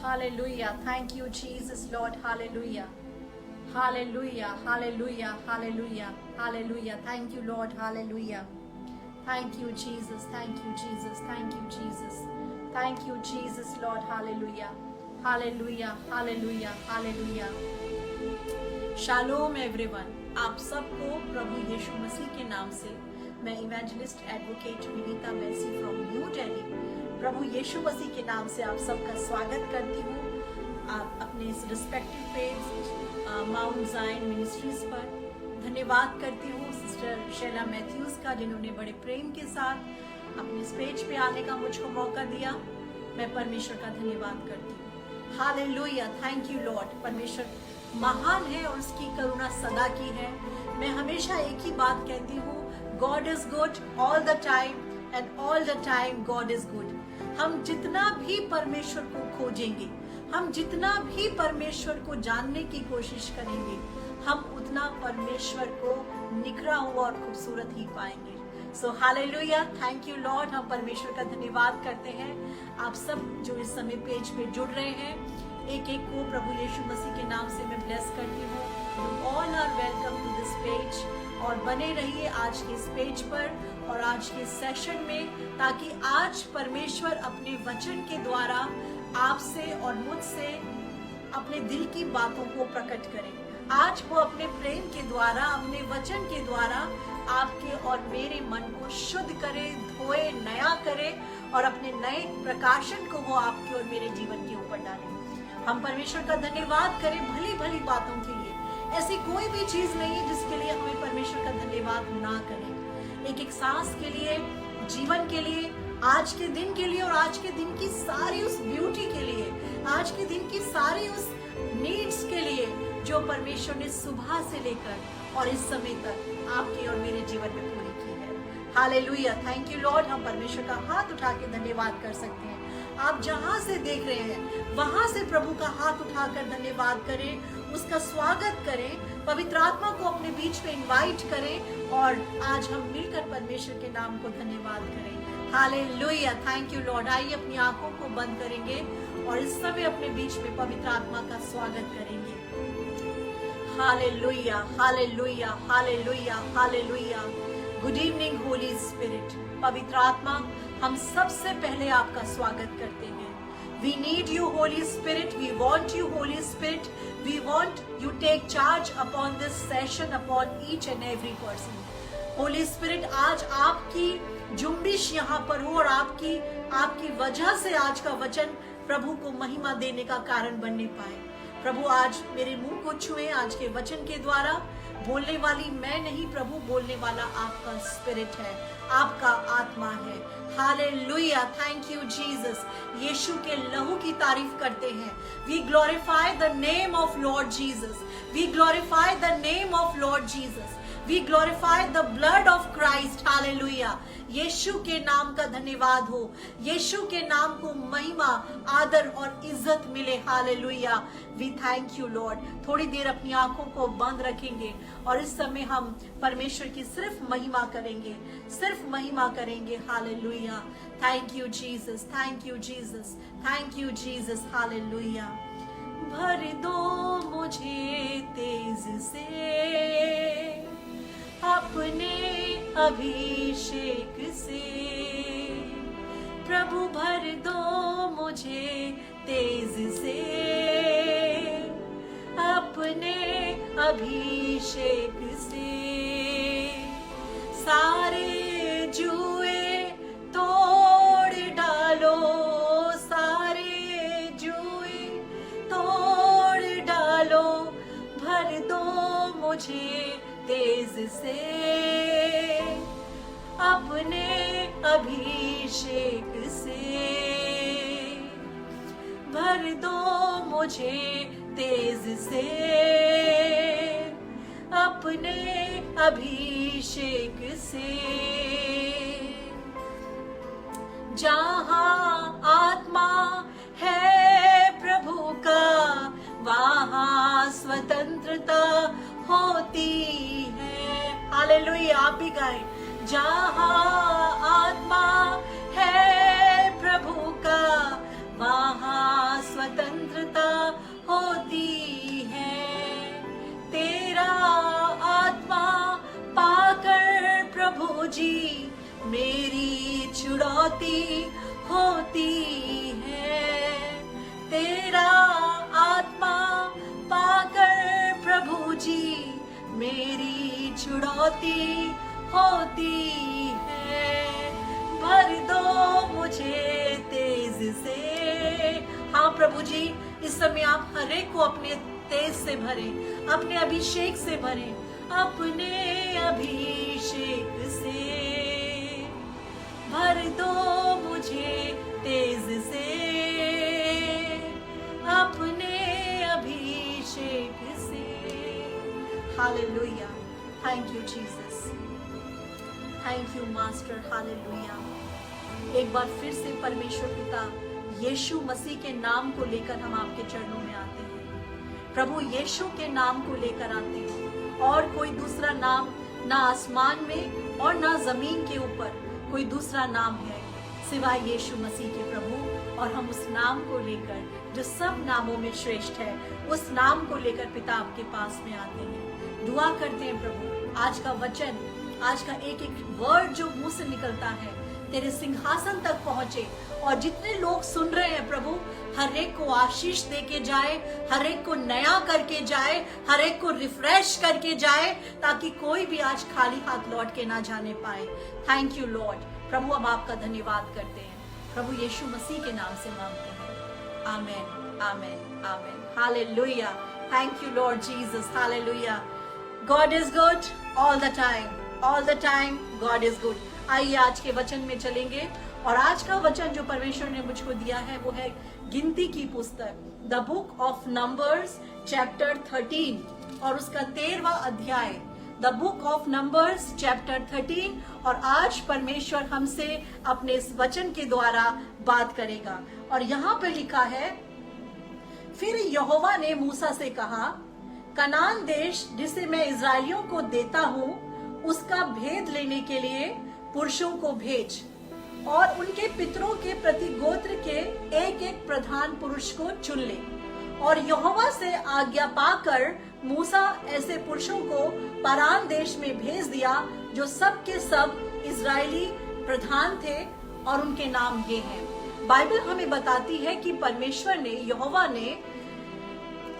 Hallelujah. Thank you, Jesus, Lord. Hallelujah. Hallelujah. Hallelujah. Hallelujah. Hallelujah. Thank you, Lord. Hallelujah. Thank you, Jesus. Thank you, Jesus. Thank you, Jesus. Thank you, Jesus, Lord. Hallelujah. Hallelujah. Hallelujah. Hallelujah. शालोम everyone, आप सबको प्रभु यीशु मसीह के नाम से मैं evangelist advocate Vinita Massey from New Delhi प्रभु यीशु मसीह के नाम से आप सबका स्वागत करती हूँ। आप अपने इस respective page mount Zion ministries पर धन्यवाद करती हूँ सिस्टर शैला मैथ्यूज का, जिन्होंने बड़े प्रेम के साथ अपने इस पेज पे आने का मुझको मौका दिया। मैं परमेश्वर का धन्यवाद करती हूँ। Hallelujah, thank you Lord. परमेश्वर महान है और उसकी करुणा सदा की है। मैं हमेशा एक ही बात कहती हूँ, God is good all the time and all the time God is good. हम जितना भी परमेश्वर को खोजेंगे, हम जितना भी परमेश्वर को जानने की कोशिश करेंगे, हम उतना परमेश्वर को निखरा हुआ और खूबसूरत ही पाएंगे। सो हालेलुया, थैंक यू लॉर्ड। हम परमेश्वर का धन्यवाद करते हैं। आप सब जो इस समय पेज पे जुड़ रहे हैं, एक एक को प्रभु यीशु मसीह के नाम से मैं ब्लेस करती हूँ। You all are welcome to this page और बने रहिए आज के इस पेज पर और आज के सेशन में, ताकि आज परमेश्वर अपने वचन के द्वारा आपसे और मुझसे अपने दिल की बातों को प्रकट करें। आज वो अपने प्रेम के द्वारा, अपने वचन के द्वारा आपके और मेरे मन को शुद्ध करे, धोए, नया करे और अपने नए प्रकाशन को वो आपके और मेरे जीवन के ऊपर डाले। हम परमेश्वर का धन्यवाद करें भली भली बातों के लिए। ऐसी कोई भी चीज नहीं है जिसके लिए हमें परमेश्वर का धन्यवाद ना करें। एक एक सांस के लिए, जीवन के लिए, आज के दिन के लिए और आज के दिन की सारी उस ब्यूटी के लिए, आज के दिन की सारी उस नीड्स के लिए जो परमेश्वर ने सुबह से लेकर और इस समय तक आपके और मेरे जीवन में पूरी की है। Hallelujah, thank you Lord. हम परमेश्वर का हाथ उठा के धन्यवाद कर सकते हैं। आप जहां से देख रहे हैं वहां से प्रभु का हाथ उठाकर धन्यवाद करें, उसका स्वागत करें, पवित्र आत्मा को अपने बीच में इनवाइट करें और आज हम मिलकर परमेश्वर के नाम को धन्यवाद करें। Hallelujah, thank you Lord. आइए अपनी आंखों को बंद करेंगे और इस समय अपने बीच में पवित्र आत्मा का स्वागत करेंगे। Hallelujah, hallelujah, hallelujah, hallelujah. Good evening Holy spirit. पवित्र आत्मा, हम सबसे पहले आपका स्वागत करते हैं। We need you, Holy Spirit. We want you, Holy Spirit. We want you take charge upon this session, upon each and every person. Holy Spirit, आज आपकी जुम्बिश यहाँ पर हो और आपकी वजह से आज का वचन प्रभु को महिमा देने का कारण बनने पाए। प्रभु आज मेरे मुंह को छुए, आज के वचन के द्वारा। बोलने वाली मैं नहीं प्रभु, बोलने वाला आपका स्पिरिट है, आपका आत्मा है। Hallelujah, thank you Jesus. यीशु के लहू की तारीफ करते हैं। We glorify the name of Lord Jesus. We glorify the name of Lord Jesus. We glorify the blood of Christ. Hallelujah, यीशु के नाम का धन्यवाद हो। यीशु के नाम को महिमा, आदर और इज्जत मिले। Hallelujah, we thank you lord. थोड़ी देर अपनी आंखों को बंद रखेंगे और इस समय हम परमेश्वर की सिर्फ महिमा करेंगे, सिर्फ महिमा करेंगे। Hallelujah, thank you Jesus, thank you Jesus, thank you Jesus. Hallelujah. भर दो मुझे तेज से अपने अभिषेक से, प्रभु भर दो मुझे तेज से अपने अभिषेक से। सारे जुए तोड़ डालो, सारे जुए तोड़ डालो, भर दो मुझे तेज से अपने अभिषेक से, भर दो मुझे तेज से अपने अभिषेक से। जहाँ आत्मा है प्रभु का, वहाँ स्वतंत्रता होती है। हालेलुया, आप भी गाएं। जहाँ आत्मा है प्रभु का, वहाँ स्वतंत्रता छुड़ौती होती है। तेरा आत्मा पाकर प्रभु जी मेरी छुड़ौती होती है। भर दो मुझे तेज से। हाँ प्रभु जी, इस समय आप हर एक को अपने तेज से भरे, अपने अभिषेक से भरे, अपने अभिषेक से भर दो मुझे तेज से, अपने अभिषेक से। Hallelujah, thank you Jesus, thank you master, hallelujah. एक बार फिर से परमेश्वर पिता यीशु मसीह के नाम को लेकर हम आपके चरणों में आते हैं। प्रभु यीशु के नाम को लेकर आते हैं, और कोई दूसरा नाम ना आसमान में और ना जमीन के ऊपर कोई दूसरा नाम है सिवाय यीशु मसीह के प्रभु। और हम उस नाम को लेकर जो सब नामों में श्रेष्ठ है, उस नाम को लेकर पिता आपके पास में आते हैं। दुआ करते हैं प्रभु, आज का वचन, आज का एक एक वर्ड जो मुंह से निकलता है तेरे सिंहासन तक पहुंचे, और जितने लोग सुन रहे हैं प्रभु, हर एक को आशीष देके जाए, हर एक को नया करके जाए, हर एक को रिफ्रेश करके जाए, ताकि कोई भी आज खाली हाथ लौट के ना जाने पाए। Thank you Lord. प्रभु हम आपका धन्यवाद करते हैं, प्रभु यीशु मसीह के नाम से मांगते हैं, amen, amen, amen. Hallelujah, thank you Lord Jesus, hallelujah. God is good all the time, all the time God is good. आइए आज के वचन में चलेंगे, और आज का वचन जो परमेश्वर ने मुझको दिया है वो है गिनती की पुस्तक, the book of numbers chapter 13, और उसका 13वां अध्याय, the book of numbers chapter 13। और आज परमेश्वर हमसे अपने इस वचन के द्वारा बात करेगा। और यहाँ पे लिखा है, फिर यहोवा ने मूसा से कहा, कनान देश जिसे मैं इस्राएलियों को देता हूँ, उसका भेद लेने के लिए पुरुषों को भेज, और उनके पितरों के प्रति गोत्र के एक एक प्रधान पुरुष को चुन ले। और यहोवा से आज्ञा पाकर मूसा ऐसे पुरुषों को पारान देश में भेज दिया, जो सब के सब इजरायली प्रधान थे, और उनके नाम ये हैं। बाइबल हमें बताती है कि परमेश्वर ने, यहोवा ने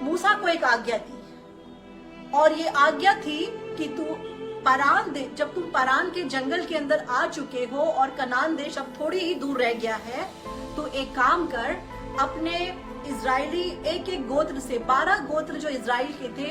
मूसा को एक आज्ञा दी, और ये आज्ञा थी कि तू परान देश, जब तुम परान के जंगल के अंदर आ चुके हो और कनान देश अब थोड़ी ही दूर रह गया है, तो एक काम कर, अपने इजरायली एक एक गोत्र से, 12 गोत्र जो इजराइल के थे,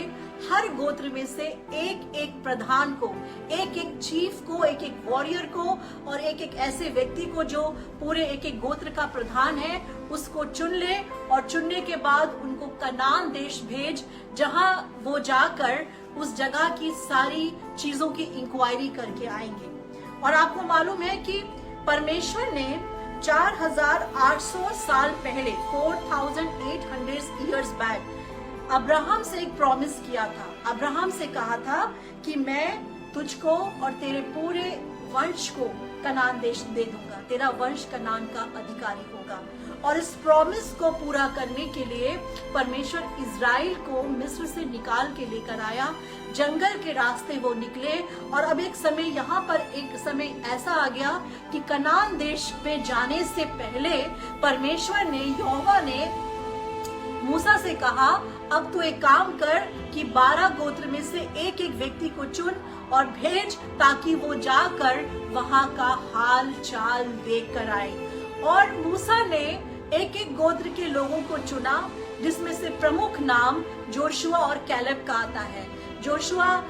हर गोत्र में से एक एक प्रधान को, एक एक चीफ को, एक एक वॉरियर को, और एक एक ऐसे व्यक्ति को जो पूरे एक एक गोत्र का प्रधान है, उसको चुन ले। और चुनने के बाद उनको कनान देश भेज, जहां वो जाकर उस जगह की सारी चीजों की इंक्वायरी करके आएंगे। और आपको मालूम है कि परमेश्वर ने 4800 साल पहले, 4800 इयर्स बैक, अब्राहम से एक प्रॉमिस किया था। अब्राहम से कहा था कि मैं तुझको और तेरे पूरे वंश को कनान देश दे दूंगा, तेरा वंश कनान का अधिकारी होगा। और इस प्रॉमिस को पूरा करने के लिए परमेश्वर इजराइल को मिस्र से निकाल के लेकर आया, जंगल के रास्ते वो निकले। और अब एक समय, यहाँ पर एक समय ऐसा आ गया कि कनान देश पे जाने से पहले परमेश्वर ने, यहोवा ने मूसा से कहा, अब तू एक काम कर कि 12 गोत्र में से एक एक व्यक्ति को चुन और भेज, ताकि वो जाकर वहां का हाल चाल देख कर आए। और मूसा ने एक एक गोत्र के लोगों को चुना, जिसमें से प्रमुख नाम जोशुआ और कैलेब का आता है। जोशुआ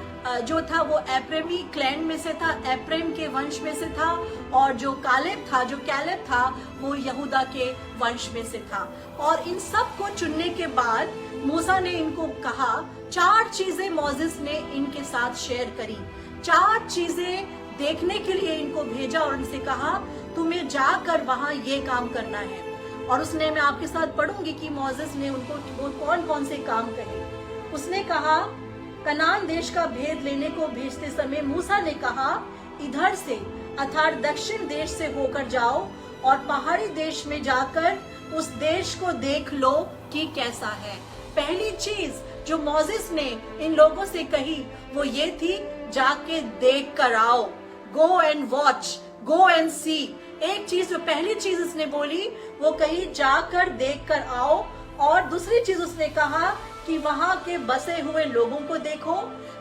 जो था वो एप्रेमी क्लैन में से था, एप्रेम के वंश में से था, और जो कैलेब था वो यहूदा के वंश में से था। और इन सब को चुनने के बाद मूसा ने इनको कहा, 4 चीजें मोसेस ने इनके साथ शेयर करी, 4 चीजें देखने के लिए इनको भेजा, और उनसे कहा तुम्हें जाकर वहां ये काम करना है। और उसने, मैं आपके साथ पढ़ूंगी कि मोसेस ने उनको वो कौन कौन से काम कहे। उसने कहा, कनान देश का भेद लेने को भेजते समय मूसा ने कहा, इधर से अर्थात दक्षिण देश से होकर जाओ और पहाड़ी देश में जाकर उस देश को देख लो कि कैसा है। पहली चीज जो मोसेस ने इन लोगों से कही वो ये थी, जाके देख कर आओ, go and watch, go and see. एक चीज, जो पहली चीज उसने बोली वो कही जाकर देख कर आओ, और दूसरी चीज उसने कहा कि वहां के बसे हुए लोगों को देखो,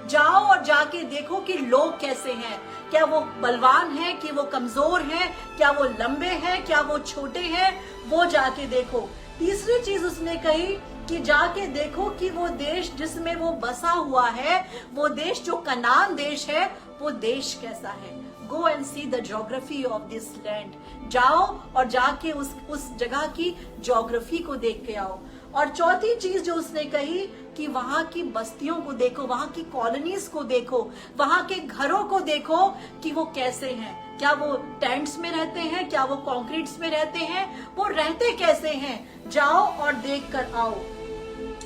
जाओ और जाके देखो कि लोग कैसे हैं, क्या वो बलवान हैं, कि वो कमजोर हैं, क्या वो लंबे हैं, क्या वो छोटे हैं, वो जाके देखो। तीसरी चीज उसने कही कि जाके देखो कि वो देश जिसमें वो बसा हुआ है, वो देश जो कनान देश है, वो देश कैसा है। गो and see the geography of this land. जाओ और जाके उस जगह की ज्योग्राफी को देख के आओ। और चौथी चीज जो उसने कही कि वहां की बस्तियों को देखो, वहां की कॉलोनीज को देखो, वहां के घरों को देखो कि वो कैसे हैं, क्या वो टेंट्स में रहते हैं, क्या वो कॉन्क्रीट्स में रहते हैं, वो रहते कैसे हैं, जाओ और देख कर आओ।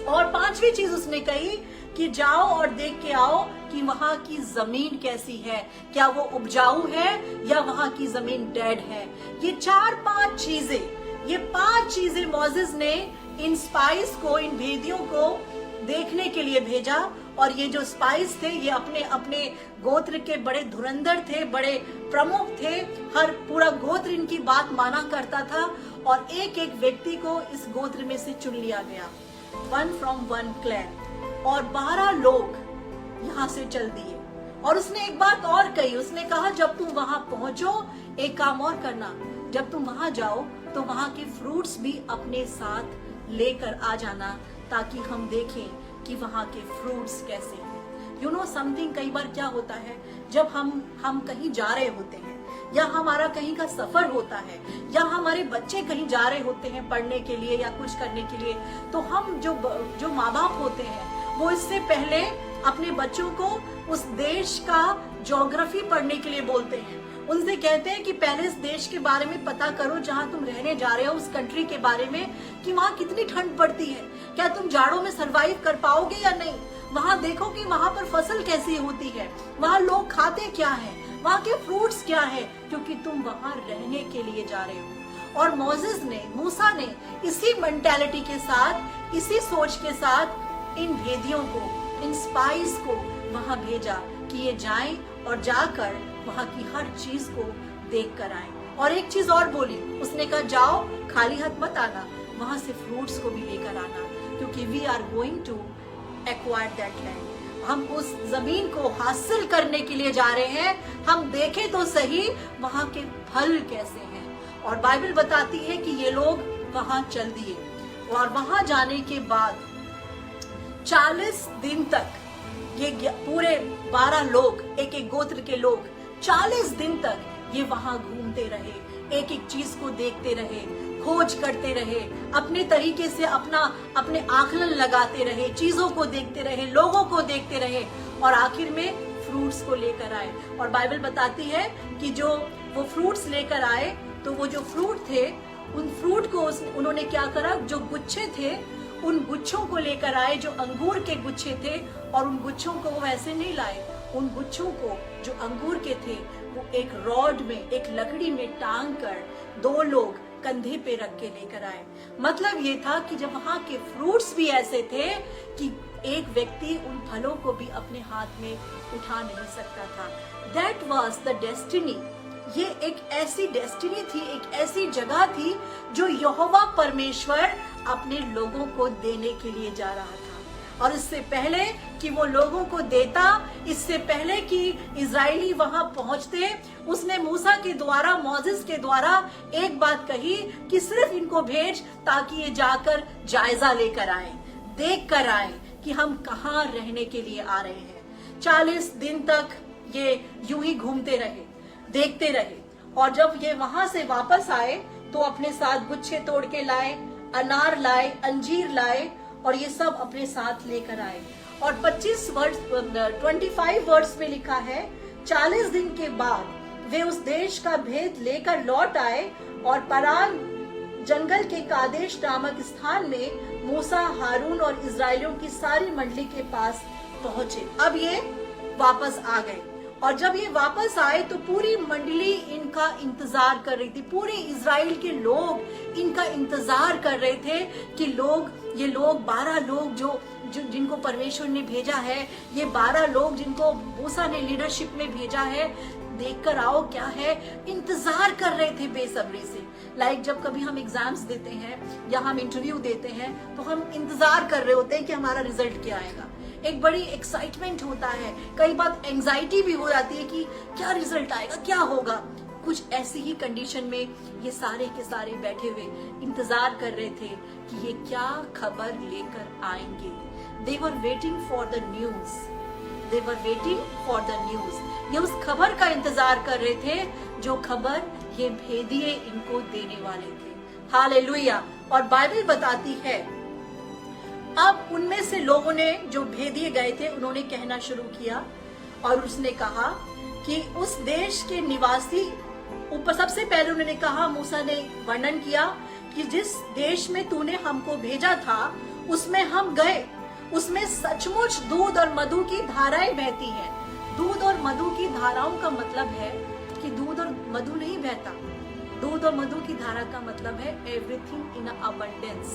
और पांचवी चीज उसने कही कि जाओ और देख के आओ कि वहां की जमीन कैसी है, क्या वो उपजाऊ है या वहां की जमीन डेड है। ये ये पांच चीजें मोसेस ने इन स्पाइस को, इन भेदियों को देखने के लिए भेजा। और ये जो स्पाइस थे ये अपने अपने गोत्र के बड़े धुरंधर थे, बड़े प्रमुख थे, हर पूरा गोत्र इनकी बात माना करता था। और एक एक व्यक्ति को इस गोत्र में से चुन लिया गया, 1 from 1 clan, और 12 लोग यहाँ से चल दिए। और उसने एक बात और कही, उसने कहा जब तुम वहां पहुंचो एक काम और करना, जब तुम वहां जाओ तो वहां के फ्रूट्स भी अपने साथ लेकर आ जाना, ताकि हम देखें कि वहां के फ्रूट्स कैसे हैं। यू नो समथिंग, कई बार क्या होता है जब हम कहीं जा रहे होते हैं, या हमारा कहीं का सफर होता है, या हमारे बच्चे कहीं जा रहे होते हैं पढ़ने के लिए या कुछ करने के लिए, तो हम जो माँ बाप होते हैं वो इससे पहले अपने बच्चों को उस देश का ज्योग्राफी पढ़ने के लिए बोलते हैं। उनसे कहते हैं कि पहले इस देश के बारे में पता करो जहां तुम रहने जा रहे हो, उस कंट्री के बारे में, कि वहां कितनी ठंड पड़ती है, क्या तुम जाड़ों में सरवाइव कर पाओगे या नहीं। वहां देखो कि वहां पर फसल कैसी होती है, वहां लोग खाते क्या है, वहां के फ्रूट्स क्या है, क्योंकि तुम वहां रहने के लिए जा रहे हो। और मूसा ने इसी मेंटालिटी के साथ, इसी सोच के साथ इन भेदियों को, इन स्पाइस को वहां भेजा कि ये जाएं और जाकर वहां की हर चीज को देख कर आए। और एक चीज और बोली, उसने कहा जाओ खाली हाथ मत आना, वहां से फ्रूट्स को भी लेकर आना, क्योंकि we are going to acquire that land. हम उस जमीन को हासिल करने के लिए जा रहे हैं, हम देखें तो सही वहां के फल कैसे हैं। और बाइबल बताती है कि ये लोग वहां चल दिए, और वहां जाने के बाद 40 दिन तक ये पूरे 12 लोग, एक एक गोत्र के लोग 40 दिन तक ये वहां घूमते रहे, एक एक चीज को देखते रहे, खोज करते रहे, अपने तरीके से अपने आकलन लगाते रहे, चीजों को देखते रहे, लोगों को देखते रहे, और आखिर में फ्रूट्स को लेकर आए। और बाइबल बताती है कि जो वो फ्रूट्स लेकर आए, तो वो जो फ्रूट थे, उन फ्रूट को उन्होंने क्या करा, जो गुच्छे थे उन गुच्छों को लेकर आए, जो अंगूर के गुच्छे थे, और उन गुच्छों को वो वैसे नहीं लाए, उन गुच्छों को जो अंगूर के थे वो एक रॉड में, एक लकड़ी में टांग कर 2 लोग कंधे पे रख के लेकर आए। मतलब ये था कि जब वहां के फ्रूट्स भी ऐसे थे कि एक व्यक्ति उन फलों को भी अपने हाथ में उठा नहीं सकता था। That was the destiny. ये एक ऐसी डेस्टिनी थी, एक ऐसी जगह थी जो यहोवा परमेश्वर अपने लोगों को देने के लिए जा रहा था। और इससे पहले कि वो लोगों को देता, इससे पहले कि इजरायली वहां पहुंचते, उसने मूसा के द्वारा, मोसेस के द्वारा एक बात कही कि सिर्फ इनको भेज ताकि ये जाकर जायजा लेकर आए, देख कर आए कि हम कहाँ रहने के लिए आ रहे हैं। 40 दिन तक ये यूं ही घूमते रहे, देखते रहे, और जब ये वहां से वापस आए तो अपने साथ गुच्छे तोड़ के लाए, अनार लाए, अंजीर लाए, और ये सब अपने साथ लेकर आए। और 25 वर्ष में लिखा है, 40 दिन के बाद वे उस देश का भेद लेकर लौट आए और परान जंगल के कादेश नामक स्थान में मूसा, हारून और इजराइलियों की सारी मंडली के पास पहुंचे। अब ये वापस आ गए, और जब ये वापस आए तो पूरी मंडली इनका इंतजार कर रही थी, पूरे इजराइल के लोग इनका इंतजार कर रहे थे कि ये लोग 12 लोग जिनको परमेश्वर ने भेजा है, ये 12 लोग जिनको मूसा ने लीडरशिप में भेजा है, देख कर आओ क्या है, इंतजार कर रहे थे बेसब्री से। लाइक जब कभी हम एग्जाम्स देते हैं या हम इंटरव्यू देते हैं तो हम इंतजार कर रहे होते हैं कि हमारा रिजल्ट क्या आएगा। एक बड़ी एक्साइटमेंट होता है, कई बार एंजाइटी भी हो जाती है कि क्या रिजल्ट आएगा, क्या होगा। कुछ ऐसी ही कंडीशन में ये सारे के सारे बैठे हुए इंतजार कर रहे थे कि ये क्या खबर लेकर आएंगे। They were waiting for the news. They were waiting for the news. ये उस खबर का इंतजार कर रहे थे जो खबर ये भेदिए इनको देने वाले थे। हालेलुया। और बाइबल बताती है अब उनमें से लोगों ने जो भेदिए गए थे उन्होंने कहना शुरू किया और उसने कहा कि उस देश के निवासी ऊपर, सबसे पहले उन्होंने कहा, मूसा ने वर्णन किया कि जिस देश में तूने हमको भेजा था उसमें हम गए, उसमें सचमुच दूध और मधु की धाराएं बहती हैं। दूध और मधु की धाराओं का मतलब है कि दूध और मधु नहीं बहता। दूध और मधु की धारा का मतलब है एवरीथिंग इन अबंडेंस।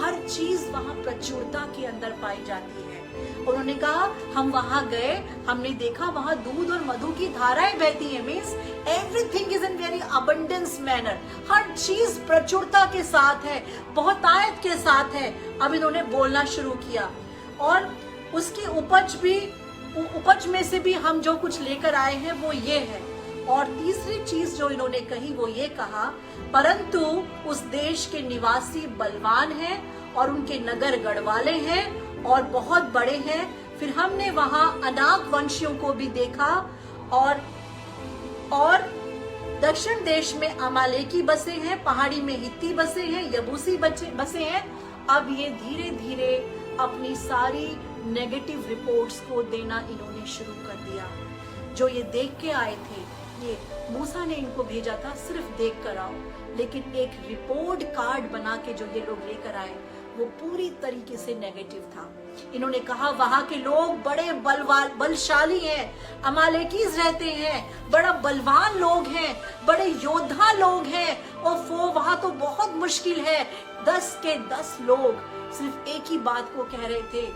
हर चीज वहां प्रचुरता के अंदर पाई जाती है। उन्होंने कहा हम वहां गए, हमने देखा वहां दूध और मधु की धाराएं बहती हैं। Means everything is in very abundance manner. हर चीज प्रचुरता के साथ है, बहुतायत के साथ है। अब इन्होंने बोलना शुरू किया और उसकी उपज में से भी हम जो कुछ लेकर आए हैं वो ये है। और तीसरी चीज जो इन्होंने कही वो ये कहा, परंतु उस देश के निवासी बलवान हैं और उनके नगर गढ़वाले हैं और बहुत बड़े हैं। फिर हमने वहां अनाक वंशियों को भी देखा और दक्षिण देश में अमालेकी बसे हैं, पहाड़ी में हित्ती बसे हैं, यबूसी बसे हैं। अब ये धीरे धीरे अपनी सारी नेगेटिव रिपोर्ट्स को देना इन्होंने शुरू कर दिया। जो ये देख के आए थे, ये मूसा ने इनको भेजा था सिर्फ देख कर आओ, लेकिन एक रिपोर्ट कार्ड बना के जो ये लोग लेकर आए वो पूरी तरीके से नेगेटिव था। इन्होंने कहा वहां के लोग बड़े बलशाली हैं, अमालेकीज रहते हैं, बड़ा बलवान लोग हैं, बड़े योद्धा लोग हैं और वो वहां तो बहुत मुश्किल है। 10 के 10 लोग सिर्फ एक ही बात को कह रहे थे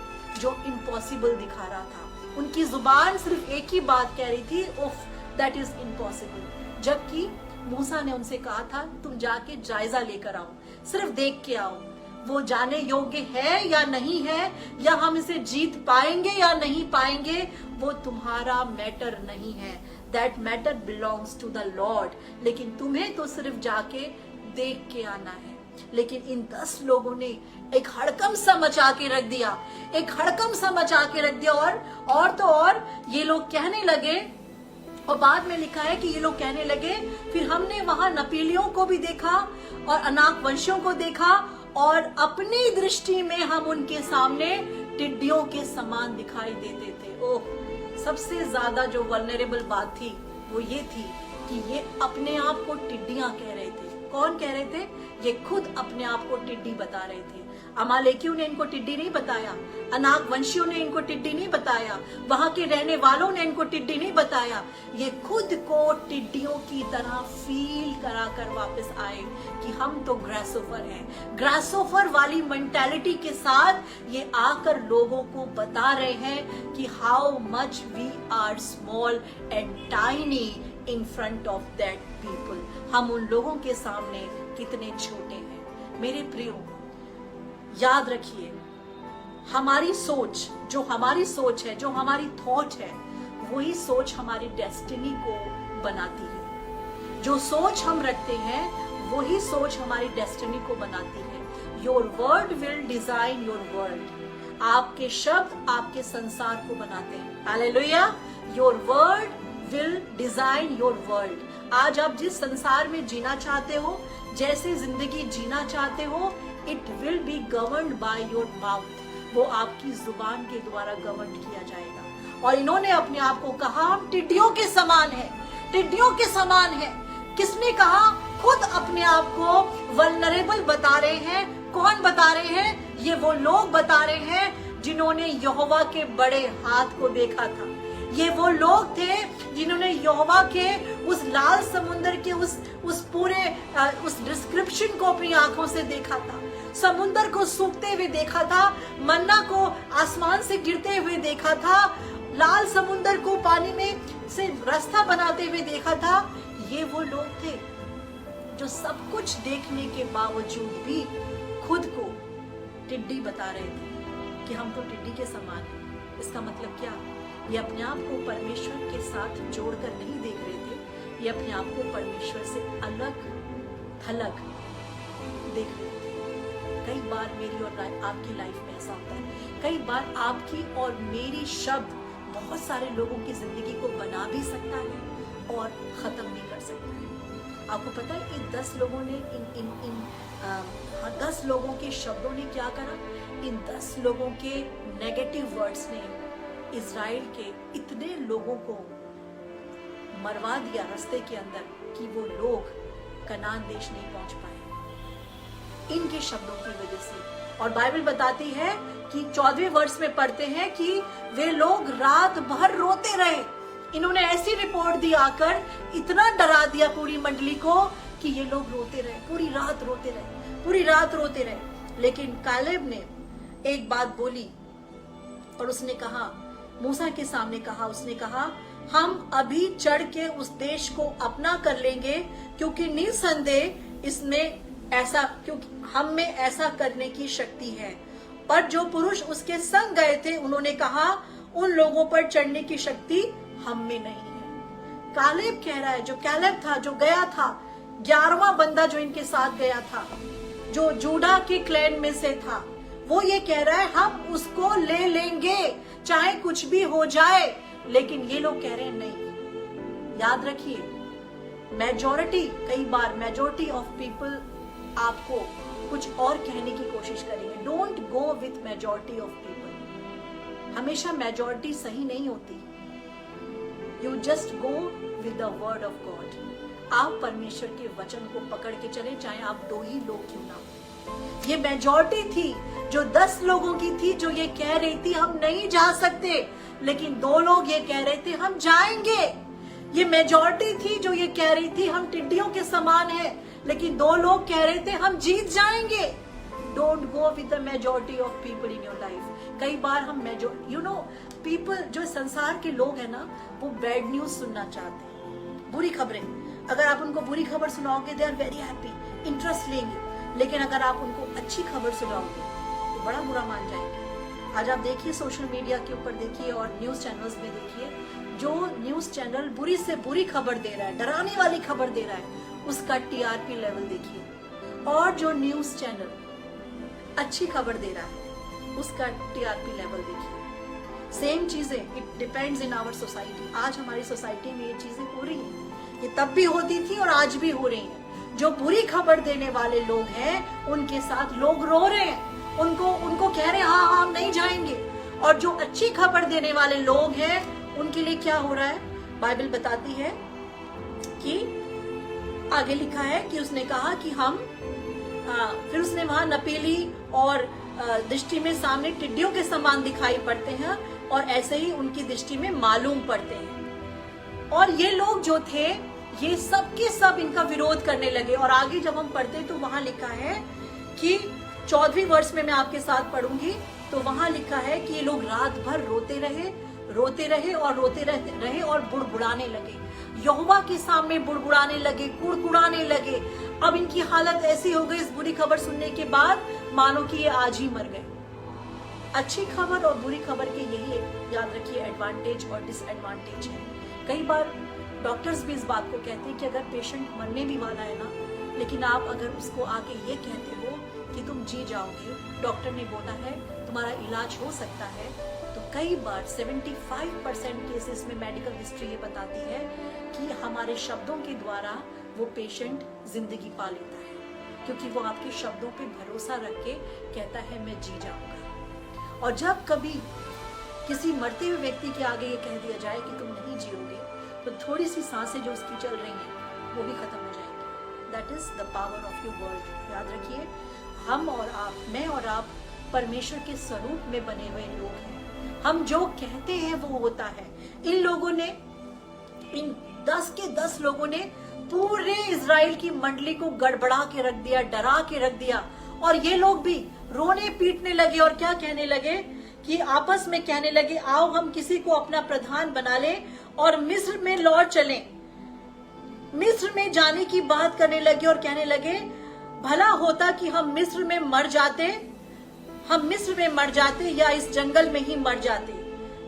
जो इम्पॉसिबल दिखा रहा था। उनकी जुबान सिर्फ एक ही बात कह रही थी, उफ दैट इज इम्पॉसिबल। जबकि मूसा ने उनसे कहा था तुम जाके जायजा लेकर आओ, सिर्फ देख के आओ वो जाने योग्य है या नहीं है, या हम इसे जीत पाएंगे या नहीं पाएंगे, वो तुम्हारा मैटर नहीं है। That matter belongs to the lord. लेकिन तुम्हें तो सिर्फ जाके देख के आना है। लेकिन इन 10 लोगों ने एक हड़कम सा मचा के रख दिया, एक हड़कम सा मचा के रख दिया। और तो और ये लोग कहने लगे, और बाद में लिखा है कि ये लोग कहने लगे फिर हमने वहां नपीलियों को भी देखा और अनाक वंशियों को देखा और अपनी दृष्टि में हम उनके सामने टिड्डियों के समान दिखाई देते थे। ओह, सबसे ज्यादा जो वल्नरेबल बात थी वो ये थी कि ये अपने आप को टिड्डियां कह रहे थे। कौन कह रहे थे? ये खुद अपने आप को टिड्डी बता रहे थे। अमालेकियों ने इनको टिड्डी नहीं बताया, अनाक वंशियों ने इनको टिड्डी नहीं बताया, वहां के रहने वालों ने इनको टिड्डी नहीं बताया। ये खुद को टिड्डियों की तरह फील करा कर वापस आए कि हम तो ग्रासोफर हैं। ग्रासोफर वाली मेंटालिटी के साथ ये आकर लोगों को बता रहे हैं कि how much we are small and tiny in front of that people. हम उन लोगों के सामने कितने छोटे हैं। मेरे प्रियो, याद रखिए, हमारी सोच, जो हमारी सोच है, जो हमारी थॉट है, वही सोच हमारी डेस्टिनी को बनाती है। जो सोच हम रखते हैं वही सोच हमारी डेस्टिनी को बनाती है। Your word will design your world. आपके शब्द आपके संसार को बनाते हैं। Hallelujah. Your word will design your world. आज आप जिस संसार में जीना चाहते हो, जैसे जिंदगी जीना चाहते हो, it will be governed by your mouth. वो आपकी जुबान के द्वारा गवर्न किया जाएगा। और इन्होंने अपने आप को कहा हम टिड्डियों के समान हैं, टिड्डियों के समान हैं। किसने कहा? खुद अपने आप को वल्नरेबल बता रहे हैं। कौन बता रहे हैं? ये वो लोग बता रहे हैं जिन्होंने यहोवा के बड़े हाथ को देखा था। ये वो लोग थे जिन्होंने यहोवा के उस लाल समुद्र के उस पूरे उस डिस्क्रिप्शन को अपनी आंखों से देखा था। समुद्र को सूखते हुए देखा था, मन्ना को आसमान से गिरते हुए देखा था, लाल समुंदर को पानी में से रास्ता बनाते हुए देखा था, ये वो लोग थे जो सब कुछ देखने के बावजूद भी खुद को टिड्डी बता रहे थे कि हम तो टिड्डी के समान हैं। इसका मतलब क्या? ये अपने आप को परमेश्वर के साथ जोड़कर नहीं देख रहे थे, ये अपने आप को परमेश्वर से अलग थलग देख रहे थे। कई बार मेरी और आपकी लाइफ में ऐसा होता है। कई बार आपकी और मेरी शब्द बहुत सारे लोगों की जिंदगी को बना भी सकता है और खत्म भी कर सकता है। आपको पता है इन 10 लोगों ने इन 10 लोगों के शब्दों ने क्या करा? इन 10 लोगों के नेगेटिव वर्ड्स ने इजराइल के इतने लोगों को मरवा दिया रास्ते के अंदर कि वो लोग कनान देश नहीं पहुंच पाए इनके शब्दों की वजह से। और बाइबल बताती है कि 14वें वर्ष में पढ़ते हैं कि वे लोग रात भर रोते रहे। इन्होंने ऐसी रिपोर्ट दी आकर, इतना डरा दिया पूरी मंडली को कि ये लोग रोते रहे, पूरी रात रोते रहे, पूरी रात रोते रहे। लेकिन कालेब ने एक बात बोली और उसने कहा, मूसा के सामने कहा, उसने कहा हम अभी चढ़ के उस देश को अपना कर लेंगे, क्योंकि निसंदेह इसमें ऐसा, क्योंकि हम में ऐसा करने की शक्ति है। पर जो पुरुष उसके संग गए थे उन्होंने कहा उन लोगों पर चढ़ने की शक्ति हम में नहीं है। कालेब कह रहा है, जो कैलेब था, जो गया था, 11वां बंदा जो इनके साथ गया था, जो जूडा के क्लैन में से था, वो ये कह रहा है हम उसको ले लेंगे चाहे कुछ भी हो जाए। लेकिन ये लोग कह रहे हैं नहीं। याद रखिए, मेजॉरिटी, कई बार मेजॉरिटी ऑफ पीपल आपको कुछ और कहने की कोशिश करेंगे। Don't go with majority of people. हमेशा मेजॉरिटी सही नहीं होती। You just go with the word of God. आप परमेश्वर के वचन को पकड़ के चले, चाहे आप 2 ही लोग क्यों ना हो। ये मेजॉरिटी थी जो 10 लोगों की थी, जो ये कह रही थी हम नहीं जा सकते, लेकिन 2 लोग ये कह रहे थे हम जाएंगे। ये मेजॉरिटी थी जो ये कह रही थी हम टिड्डियों के समान हैं, लेकिन 2 लोग कह रहे थे हम जीत जाएंगे। Don't go with the majority of people in your life. कई बार हम पीपल, जो संसार के लोग हैं ना, वो बैड न्यूज सुनना चाहते हैं, बुरी खबरें। अगर आप उनको बुरी खबर सुनाओगे, they are very happy, interest लेंगे। लेकिन अगर आप उनको अच्छी खबर सुनाओगे तो बड़ा बुरा मान जाएंगे। आज आप देखिए सोशल मीडिया के ऊपर देखिए और न्यूज चैनल्स में देखिए, जो न्यूज चैनल बुरी से बुरी खबर दे रहा है, डराने वाली खबर दे रहा है, उसका टीआरपी लेवल देखिए। और जो न्यूज चैनल अच्छी खबर दे रहा है, उसका टीआरपी लेवल देखिए। सेम चीजें, it depends in our society. आज हमारी सोसाइटी में ये चीजें हो रही हैं, ये तब भी होती थी और आज भी हो रही हैं। जो बुरी खबर देने वाले लोग हैं उनके साथ लोग रो रहे हैं, उनको कह रहे हैं हाँ हम नहीं जाएंगे। और जो अच्छी खबर देने वाले लोग हैं उनके लिए क्या हो रहा है? बाइबल बताती है कि आगे लिखा है कि उसने कहा कि हम फिर उसने वहां नपेली और दृष्टि में सामने टिड्डियों के समान दिखाई पड़ते हैं और ऐसे ही उनकी दृष्टि में मालूम पड़ते हैं। और ये लोग जो थे, ये सब के सब इनका विरोध करने लगे। और आगे जब हम पढ़ते तो वहां लिखा है कि 14वें वर्ष में मैं आपके साथ पढ़ूंगी, तो वहां लिखा है कि ये लोग रात भर रोते रहे और बुड़बुड़ाने लगे, यहोवा के सामने बुड़बुड़ाने लगे, कुड़कुड़ाने लगे। अब इनकी हालत ऐसी हो गई इस बुरी खबर सुनने के बाद, मानो कि ये आज ही मर गए। अच्छी खबर और बुरी खबर के यही याद रखिए एडवांटेज और डिसएडवांटेज है। कई बार डॉक्टर्स भी इस बात को कहते हैं कि अगर पेशेंट मरने भी वाला है ना, लेकिन आप अगर उसको आके ये कहते हो कि तुम जी जाओगे, डॉक्टर ने बोला है तुम्हारा इलाज हो सकता है, तो कई बार 75% केसेस में मेडिकल हिस्ट्री ये बताती है कि हमारे शब्दों के द्वारा वो पेशेंट जिंदगी पा लेता है, क्योंकि वो आपके शब्दों पे भरोसा रख के कहता है मैं जी जाऊंगा। और जब कभी किसी मरते हुए व्यक्ति के आगे ये कह दिया जाए कि तुम नहीं जियोगे, तो थोड़ी सी सांसें जो उसकी चल रही हैं वो भी खत्म हो जाएंगी। That is the power of your word. याद रखिए, हम और आप, मैं और आप परमेश्वर के स्वरूप में बने हुए लोग हैं। हम जो कहते हैं वो होता है। इन लोगों ने, इन 10 के 10 लोगों ने पूरे इजराइल की मंडली को गड़बड़ा के रख दिया, डरा के रख दिया। और ये लोग भी रोने पीटने लगे और क्या कहने लगे कि आपस में कहने लगे, आओ हम किसी को अपना प्रधान बना लें और मिस्र में लौट चलें। मिस्र में जाने की बात करने लगे और कहने लगे, भला होता कि हम मिस्र में मर जाते, हम मिस्र में मर जाते या इस जंगल में ही मर जाते।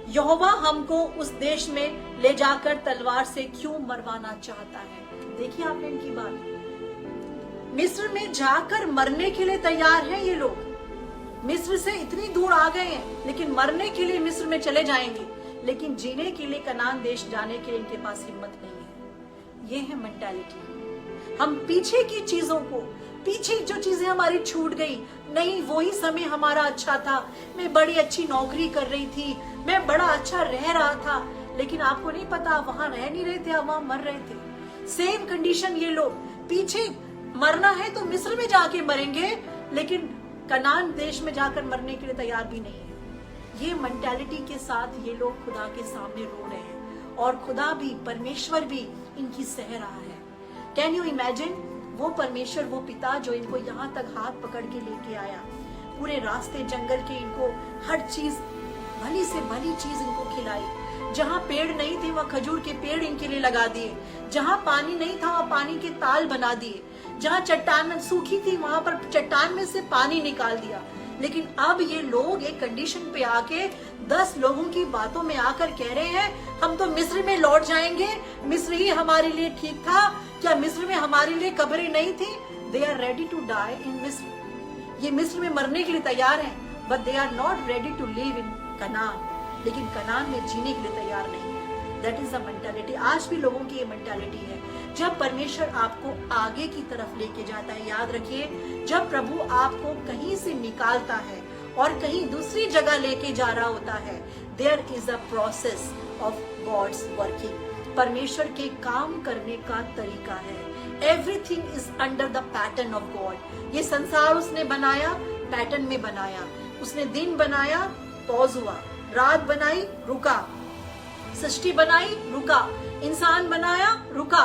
यहोवा हमको उस देश में ले जाकर तलवार से क्यों मरवाना चाहता है। देखिए आपने इनकी बात, मिस्र में जाकर मरने के लिए तैयार हैं ये लोग। मिस्र से इतनी दूर आ गए हैं, लेकिन मरने के लिए मिस्र में चले जाएंगे, लेकिन जीने के लिए कनान देश जाने के लिए इनके पास हिम्मत नहीं है। ये है मेंटालिटी। हम पीछे की चीजों को, पीछे जो चीजें हमारी छूट गई, नहीं वही समय हमारा अच्छा था, मैं बड़ी अच्छी नौकरी कर रही थी, मैं बड़ा अच्छा रह रहा था, लेकिन आपको नहीं पता वहां रह नहीं रहे थे, आप वहां मर रहे थे। सेम कंडीशन ये लोग, पीछे मरना है तो मिस्र में जाके मरेंगे, लेकिन कनान देश में जाकर मरने के लिए तैयार भी नहीं है। ये मेंटालिटी के साथ ये लोग खुदा के सामने रो रहे हैं, और खुदा भी, परमेश्वर भी इनकी सह रहा है। कैन यू इमेजिन, वो परमेश्वर, वो पिता जो इनको यहाँ तक हाथ पकड़ के लेके आया, पूरे रास्ते जंगल के इनको हर चीज, भली से भली चीज इनको खिलाई। जहाँ पेड़ नहीं थे वहाँ खजूर के पेड़ इनके लिए लगा दिए, जहाँ पानी नहीं था वहाँ पानी के ताल बना दिए, जहाँ चट्टान सूखी थी वहां पर चट्टान में से पानी निकाल दिया। लेकिन अब ये लोग एक कंडीशन पे आके 10 लोगों की बातों में आकर कह रहे हैं, हम तो मिस्र में लौट जाएंगे, मिस्र ही हमारे लिए ठीक था, क्या मिस्र में हमारे लिए कब्रें नहीं थी। They are ready to die in मिस्र। ये मिस्र में मरने के लिए तैयार हैं, but they are not ready to live in Canaan. लेकिन कनान में जीने के लिए तैयार नहीं है। That is the mentality. आज भी लोगों की ये मेंटालिटी है। जब परमेश्वर आपको आगे की तरफ लेके जाता है, याद रखिए, जब प्रभु आपको कहीं से निकालता है और कहीं दूसरी जगह लेके जा रहा होता है, there is a process of God's working. परमेश्वर के काम करने का तरीका है। Everything is under the pattern of God. ये संसार उसने बनाया, पैटर्न में बनाया। उसने दिन बनाया, पॉज हुआ, रात बनाई, रुका, सृष्टि बनाई, रुका, इंसान बनाया, रुका।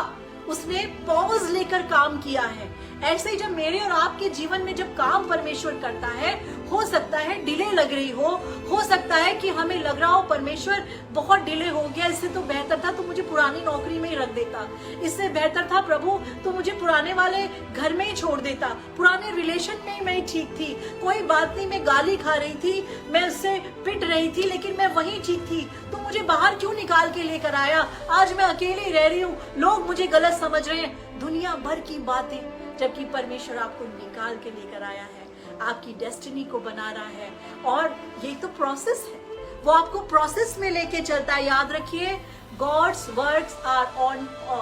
उसने पॉज लेकर काम किया है। ऐसे ही जब मेरे और आपके जीवन में जब काम परमेश्वर करता है, हो सकता है डिले लग रही हो सकता है कि हमें लग रहा हो परमेश्वर बहुत डिले हो गया, इससे तो बेहतर था तो मुझे पुरानी नौकरी में ही रख देता, इससे बेहतर था प्रभु तो मुझे पुराने वाले घर में ही छोड़ देता, पुराने रिलेशन में ही मैं ठीक थी, कोई बात नहीं, मैं गाली खा रही थी, मैं उससे पिट रही थी, लेकिन मैं वही ठीक थी, तो मुझे बाहर क्यों निकाल के लेकर आया, आज मैं अकेली रह रही हूँ, लोग मुझे गलत समझ रहे हैं, दुनिया भर की बातें। जबकि परमेश्वर आपको निकाल के लेकर आया है, आपकी डेस्टिनी को बना रहा है, और ये तो प्रोसेस है, वो आपको प्रोसेस में लेके चलता है। याद रखिए, God's works are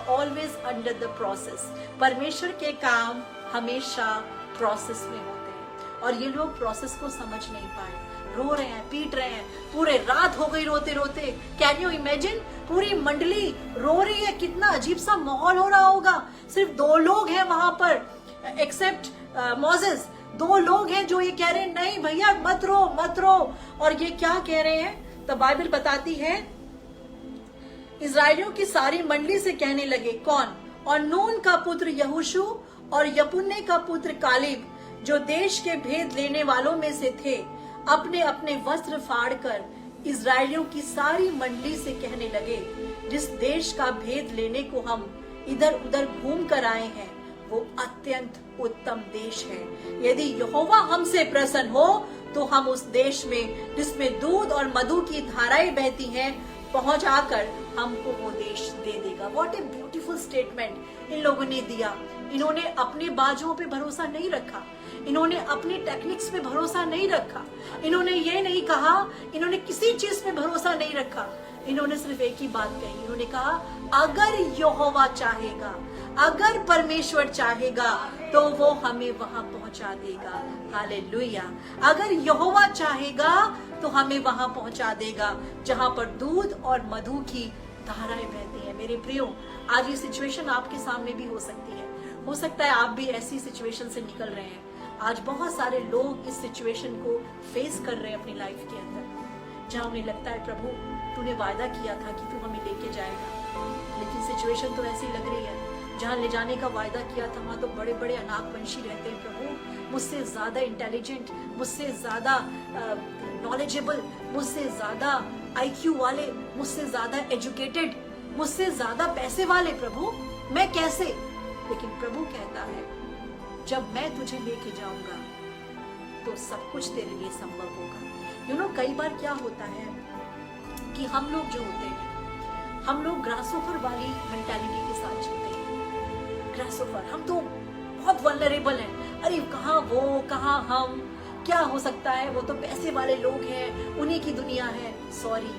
always under the process. परमेश्वर के काम हमेशा प्रोसेस में होते हैं, और ये लोग प्रोसेस को समझ नहीं पाए, रो रहे हैं, पीट रहे हैं, पूरे रात हो गई रोते रोते। कैन यू इमेजिन, पूरी मंडली रो रही है, कितना अजीब सा माहौल हो रहा होगा। सिर्फ 2 लोग हैं वहां पर, एक्सेप्ट मोसेस, 2 लोग हैं जो ये कह रहे हैं, नहीं भैया मत रो मत रो। और ये क्या कह रहे हैं, तो बाइबल बताती है, इजराइलियों की सारी मंडली से कहने लगे, कौन? और नून का पुत्र यहोशू और यपुन्ने का पुत्र कालेब, जो देश के भेद लेने वालों में से थे, अपने अपने वस्त्र फाड़कर इजराइलियों की सारी मंडली से कहने लगे, जिस देश का भेद लेने को हम इधर उधर घूम कर आए हैं, वो अत्यंत उत्तम देश है। यदि यहोवा हमसे प्रसन्न हो तो हम उस देश में, जिसमें दूध और मधु की धाराएं बहती हैं, पहुंच आकर हमको वो देश दे देगा। What a beautiful statement in लोगों ने दिया। इन्होंने अपने बाजुओं पे भरोसा नहीं रखा, इन्होंने अपने टेक्निक्स पे भरोसा नहीं रखा, इन्होंने ये नहीं कहा, इन्होंने किसी चीज पे भरोसा नहीं रखा, इन्होंने सिर्फ एक ही बात कही, इन्होंने कहा, अगर यहोवा चाहेगा, अगर परमेश्वर चाहेगा तो वो हमें वहां पहुंचा देगा। हालेलुया। अगर यहोवा चाहेगा तो हमें वहां पहुंचा देगा जहां पर दूध और मधु की धाराएं बहती हैं। मेरे प्रियो, आज ये सिचुएशन आपके सामने भी हो सकती है, हो सकता है आप भी ऐसी सिचुएशन से निकल रहे हैं। आज बहुत सारे लोग इस सिचुएशन को फेस कर रहे हैं अपनी लाइफ के अंदर, जहां उन्हें लगता है प्रभु तूने वादा किया था कि तू हमें लेके जाएगा, लेकिन सिचुएशन तो ऐसी लग रही है, जहाँ ले जाने का वायदा किया था वहां तो बड़े बड़े अनाकवंशी रहते हैं प्रभु, मुझसे ज्यादा इंटेलिजेंट, मुझसे ज्यादा नॉलेजेबल, मुझसे ज्यादा IQ वाले, मुझसे ज्यादा एजुकेटेड, मुझसे ज्यादा पैसे वाले। प्रभु मैं कैसे? लेकिन प्रभु कहता है जब मैं तुझे लेके जाऊंगा तो सब कुछ तेरे लिए संभव होगा। कई बार क्या होता है कि हम लोग जो होते हैं, हम लोग ग्रासोफर वाली मेंटालिटी के साथ चलते हैं। ग्रासोफर, हम तो बहुत वल्नरेबल हैं। अरे कहाँ वो, कहाँ हम, क्या हो सकता है, वो तो पैसे वाले लोग हैं, उन्हीं की दुनिया है। सॉरी,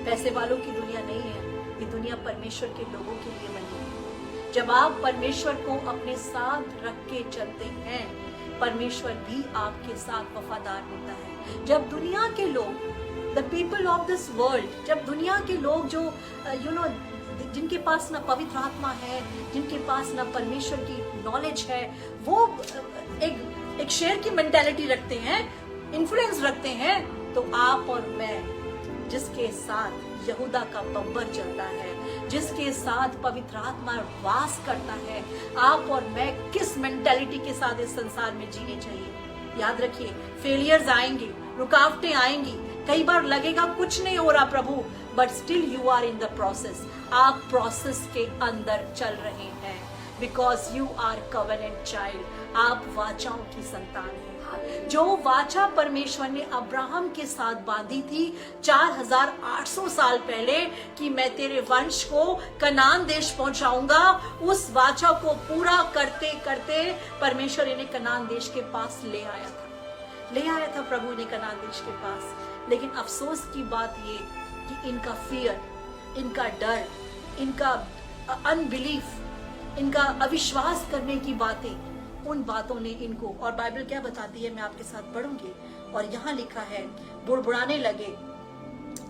पैसे वालों की दुनिया नहीं है, ये दुनिया परमेश्वर के लोगों के लिए बनी है। जब आप परमेश्वर को अपने साथ रख के चलते हैं, परमेश्वर भी आपके साथ वफादार होता है। जब दुनिया के लोग, the people of this world, जब दुनिया के लोग जो जिनके पास ना पवित्र आत्मा है, जिनके पास ना परमेश्वर की नॉलेज है, वो एक शेर की मेंटालिटी रखते हैं, इन्फ्लुएंस रखते हैं, तो आप और मैं जिसके साथ यहूदा का बब्बर चलता है, जिसके साथ पवित्र आत्मा वास करता है, आप और मैं किस मेंटालिटी के साथ इस संसार में जीने चाहिए। याद रखिए, फेलियर्स आएंगे, रुकावटें आएंगी, कई बार लगेगा कुछ नहीं हो रहा प्रभु, but still you are in the process. आप प्रोसेस के अंदर चल रहे हैं, because you are covenant child. आप वाचाओं की संतान हैं। जो वाचा परमेश्वर ने अब्राहम के साथ बांधी थी 4800 साल पहले कि मैं तेरे वंश को कनान देश पहुंचाऊंगा, उस वाचा को पूरा करते करते परमेश्वर इन्हें कनान देश के पास ले आया था प्रभु ने कनान देश के पास। लेकिन अफसोस की बात ये कि इनका फियर, इनका डर, इनका अनबिलीफ, इनका अविश्वास करने की बातें, उन बातों ने इनको, और बाइबल क्या बताती है मैं आपके साथ पढ़ूंगी, और यहाँ लिखा है बुड़बुड़ाने लगे।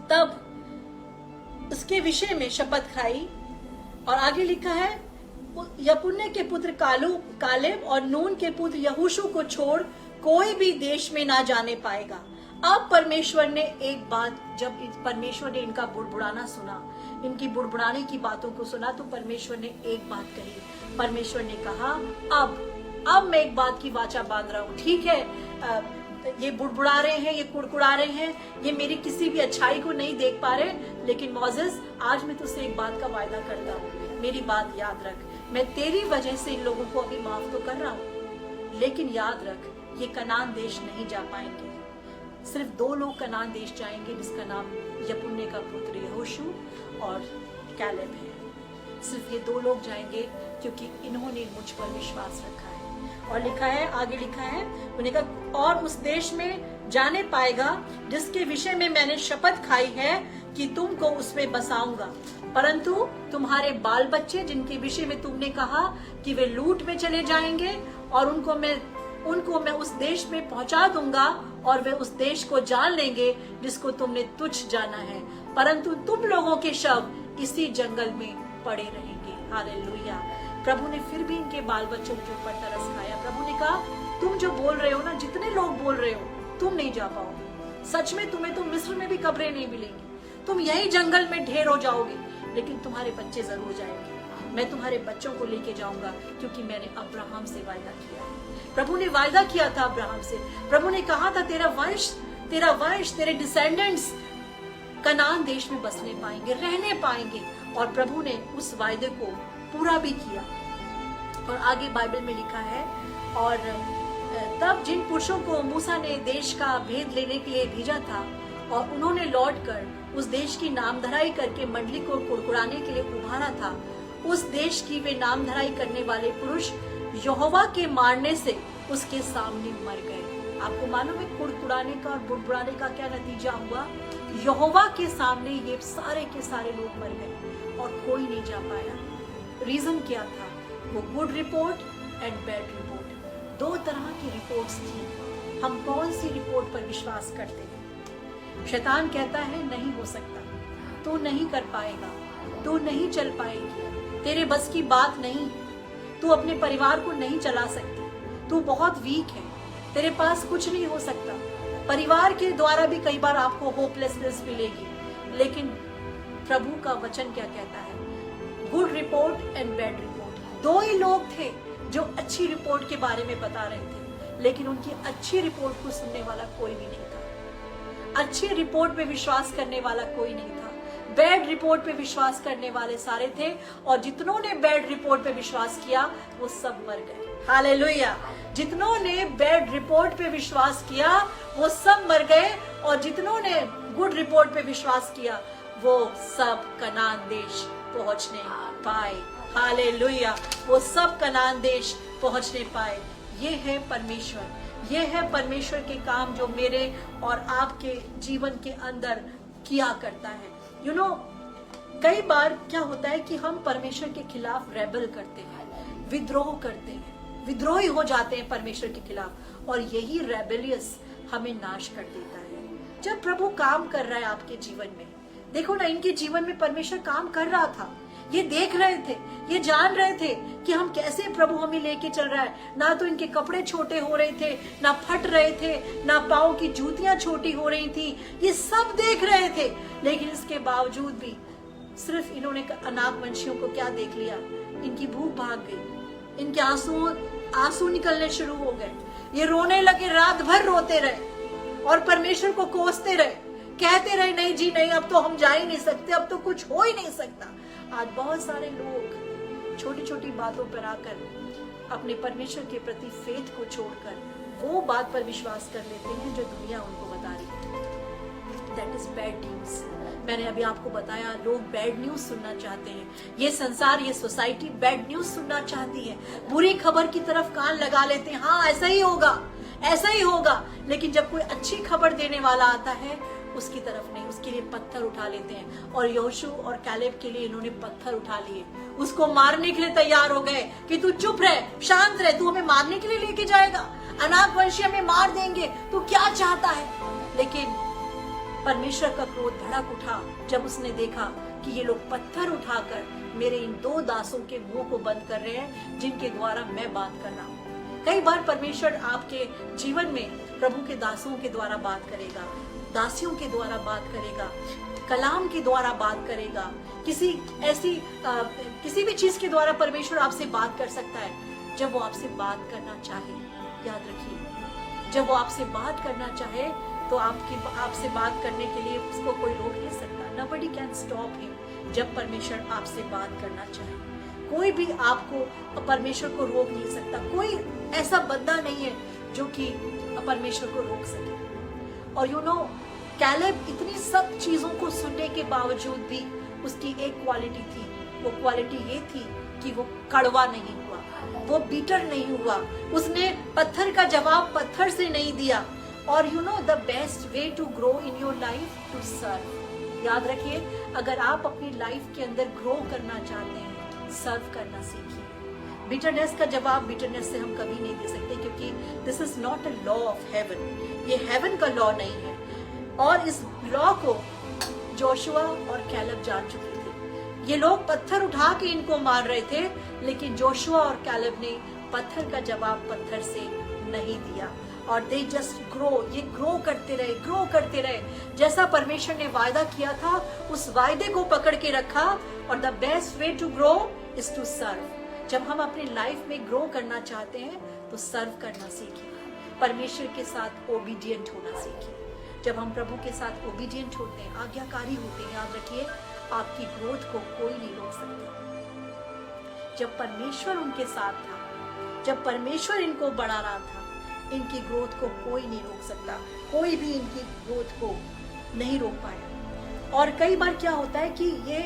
तब उसके विषय में शपथ खाई, और आगे लिखा है यपुन्ने के पुत्र कालेब और नून के पुत्र यहोशू को छोड़ कोई भी देश में ना जाने पाएगा। अब परमेश्वर ने एक बात, जब परमेश्वर ने इनका बुड़बुड़ाना सुना, इनकी बुड़बुड़ाने की बातों को सुना, तो परमेश्वर ने एक बात कही। परमेश्वर ने कहा अब मैं एक बात की वाचा बांध रहा हूँ। ठीक है, ये बुड़बुड़ा रहे हैं, ये कुड़कुड़ा रहे हैं, ये मेरी किसी भी अच्छाई को नहीं देख पा रहे, लेकिन मोसेस आज मैं तुझसे एक बात का वायदा करता हूँ, मेरी बात याद रख। मैं तेरी वजह से इन लोगों को अभी माफ तो कर रहा हूँ, लेकिन याद रख ये कनान देश नहीं जा पाएंगे। सिर्फ 2 लोग कनान देश जाएंगे, जिसका नाम यपुन्ने का पुत्र यहोशू और कैलेब है। सिर्फ ये 2 लोग जाएंगे क्योंकि इन्होंने मुझ पर विश्वास रखा है। और लिखा है, आगे लिखा है, उन्होंने कहा और उस देश में जाने पाएगा जिसके विषय में मैंने शपथ खाई है कि तुमको उसमें बसाऊंगा, परंतु तुम्हारे बाल बच्चे जिनके विषय में तुमने कहा कि वे लूट में चले जाएंगे, और उनको मैं उस देश में पहुंचा दूंगा, और वे उस देश को जान लेंगे जिसको तुमने तुच्छ जाना है, परंतु तुम लोगों के शव इसी जंगल में पड़े रहेंगे। हालेलुया। प्रभु ने फिर भी इनके बाल बच्चों के ऊपर तरस खाया। प्रभु ने कहा तुम जो बोल रहे हो ना, जितने लोग बोल रहे हो, तुम नहीं जा पाओगे। सच में तुम्हें तो मिस्र में भी कब्रें नहीं मिलेंगी, तुम यही जंगल में ढेर हो जाओगे, लेकिन तुम्हारे बच्चे जरूर जाएंगे। मैं तुम्हारे बच्चों को लेके जाऊंगा, क्योंकि मैंने अब्राहम से वायदा किया। प्रभु ने वायदा किया था अब्राहम से। प्रभु ने कहा था तेरा वंश, तेरे डिसेंडेंट्स कनान देश में बसने पाएंगे, रहने पाएंगे, और प्रभु ने उस वायदे को पूरा भी किया। और आगे बाइबल में लिखा है, और तब जिन पुरुषों को मूसा ने देश का भेद लेने के लिए भेजा था, और उन्होंने लौटकर उस देश की नामधराई करके मंडली को कुड़कुड़ाने के लिए उभारा था, उस देश की वे नामधराई करने वाले पुरुष यहोवा के मारने से उसके सामने मर गए। आपको मालूम है कुड़कुड़ाने का और बुड़बुड़ाने का क्या नतीजा हुआ? यहोवा के सामने ये सारे के सारे लोग मर गए और कोई नहीं जा पाया। रीजन क्या था? वो good report and bad report, 2 तरह की रिपोर्ट्स थी। हम कौन सी रिपोर्ट पर विश्वास करते हैं? शैतान कहता है नहीं हो सकता, तू नहीं कर पाएगा, तू नहीं चल पाएगी, तेरे बस की बात नहीं, तू अपने परिवार को नहीं चला सकती, तू बहुत वीक है, तेरे पास कुछ नहीं हो सकता। परिवार के द्वारा भी कई बार आपको होपलेसनेस मिलेगी, लेकिन प्रभु का वचन क्या कहता है? Good report and bad report. 2 ही लोग थे जो अच्छी रिपोर्ट के बारे में बता रहे थे, लेकिन उनकी अच्छी रिपोर्ट को सुनने वाला कोई भी नहीं था। अच्छी रिपोर्ट पे विश्वास करने वाला कोई नहीं था, बैड रिपोर्ट पे विश्वास करने वाले सारे थे, और जितनों ने बैड रिपोर्ट पे विश्वास किया वो सब मर गए। हालेलुया। जितनों ने बैड रिपोर्ट पे विश्वास किया वो सब मर गए, और जितनों ने गुड रिपोर्ट पे विश्वास किया वो सब कनान देश पहुंचने पाए। हालेलुया। वो सब कनान देश पहुंचने पाए। ये है परमेश्वर, ये है परमेश्वर के काम जो मेरे और आपके जीवन के अंदर किया करता है। यू नो, कई बार क्या होता है कि हम परमेश्वर के खिलाफ रेबल करते हैं, विद्रोह करते हैं, विद्रोही हो जाते हैं परमेश्वर के खिलाफ, और यही रेबेलियस हमें नाश कर देता है। जब प्रभु काम कर रहा है आपके जीवन में, देखो ना, इनके जीवन में परमेश्वर काम कर रहा था, ये देख रहे थे, ये जान रहे थे कि हम कैसे प्रभु हमें लेके चल रहा है। ना तो इनके कपड़े छोटे हो रहे थे, ना फट रहे थे, ना पाँव की जूतियां छोटी हो रही थी, ये सब देख रहे थे। लेकिन इसके बावजूद भी सिर्फ इन्होंने अनाकवंशियों को क्या देख लिया, इनकी भूख भाग गई, इनके आंसू निकलने शुरू हो गए, ये रोने लगे, रात भर रोते रहे और परमेश्वर को कोसते रहे, कहते रहे नहीं जी नहीं, अब तो हम जा ही नहीं सकते, अब तो कुछ हो ही नहीं सकता। आज बहुत सारे लोग छोटी छोटी बातों पर आकर अपने परमेश्वर के प्रति फेथ को छोड़कर वो बात पर विश्वास कर लेते हैं जो दुनिया उनको बता रही है। That is bad news. मैंने अभी आपको बताया, लोग बैड न्यूज सुनना चाहते हैं, ये संसार, ये सोसाइटी बैड न्यूज सुनना चाहती है, बुरी खबर की तरफ कान लगा लेते हैं, हाँ ऐसा ही होगा, ऐसा ही होगा। लेकिन जब कोई अच्छी खबर देने वाला आता है उसकी तरफ नहीं, उसके लिए पत्थर उठा लेते हैं। और यहोशू और कैलेब के लिए इन्होंने पत्थर उठा लिए, उसको मारने के लिए तैयार हो गए कि तू चुप रह, शांत रह, तू हमें मारने के लिए लेके जाएगा, अनाकवंशी हमें मार देंगे, तू क्या चाहता है। लेकिन परमेश्वर का क्रोध भड़क उठा जब उसने देखा कि ये लोग पत्थर उठाकर मेरे इन दो दासों के मुंह को बंद कर रहे हैं जिनके द्वारा मैं बात कर रहा हूँ। कई बार परमेश्वर आपके जीवन में प्रभु के दासों के द्वारा बात करेगा, दासियों के द्वारा बात करेगा, कलाम के द्वारा बात करेगा, किसी भी चीज के द्वारा परमेश्वर आपसे बात कर सकता है जब वो आपसे बात करना चाहे। याद रखिए, जब वो आपसे बात करना चाहे तो आपसे बात करने के लिए उसको कोई रोक नहीं सकता। Nobody can stop him। जब परमेश्वर आपसे बात करना चाहे, कोई भी आपको परमेश्वर को रोक नहीं सकता। कोई ऐसा बंदा नहीं है जो कि परमेश्वर को रोक सके। और यू नो, कैलेब इतनी सब चीजों को सुनने के बावजूद भी उसकी एक क्वालिटी थी, वो क्वालिटी ये थी कि वो कड़वा नहीं हुआ, वो बीटर नहीं हुआ, उसने पत्थर का जवाब पत्थर से नहीं दिया। और you know, the best way to grow in your life to serve. याद रखिए, अगर आप अपनी लाइफ के अंदर ग्रो करना चाहते हैं, सर्व करना सीखिए। बिटरनेस का जवाब बिटरनेस से हम कभी नहीं दे सकते, क्योंकि this is not a law of haven, ये हेवन का लॉ नहीं है। और इस लॉ को जोशुआ और कैलेब जान चुके थे। ये लोग पत्थर उठा के इनको मार रहे थे, लेकिन जोशुआ और कैलेब ने पत्थर का जवाब पत्थर से नहीं दिया, और दे जस्ट ग्रो, ये ग्रो करते रहे। जैसा परमेश्वर ने वायदा किया था उस वायदे को पकड़ के रखा। और the best way to grow is to serve. जब हम अपनी लाइफ में ग्रो करना चाहते हैं तो सर्व करना सीखिए, परमेश्वर के साथ ओबीडियंट होना सीखिए। जब हम प्रभु के साथ ओबीडियंट होते हैं, आज्ञाकारी होते हैं, याद रखिए आपकी ग्रोथ को कोई नहीं रोक सकता। जब परमेश्वर उनके साथ था, जब परमेश्वर इनको बढ़ा रहा था, इनकी ग्रोथ को कोई नहीं रोक सकता, कोई भी इनकी ग्रोथ को नहीं रोक पाया। और कई बार क्या होता है कि ये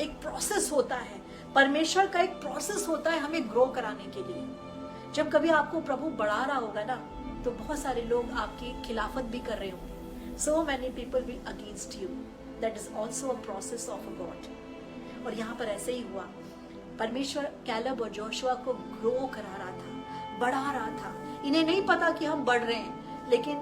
एक प्रोसेस होता है, परमेश्वर का एक प्रोसेस होता है हमें ग्रो कराने के लिए। जब कभी आपको प्रभु बढ़ा रहा होगा ना, तो बहुत सारे लोग आपकी खिलाफत भी कर रहे होंगे। So many people will against you. That is also a process of a God. और यहाँ पर ऐसे ही हुआ, परमेश्वर कैलेब और जोशुआ को ग्रो करा रहा था, बढ़ा रहा था। इन्हें नहीं पता कि हम बढ़ रहे हैं, लेकिन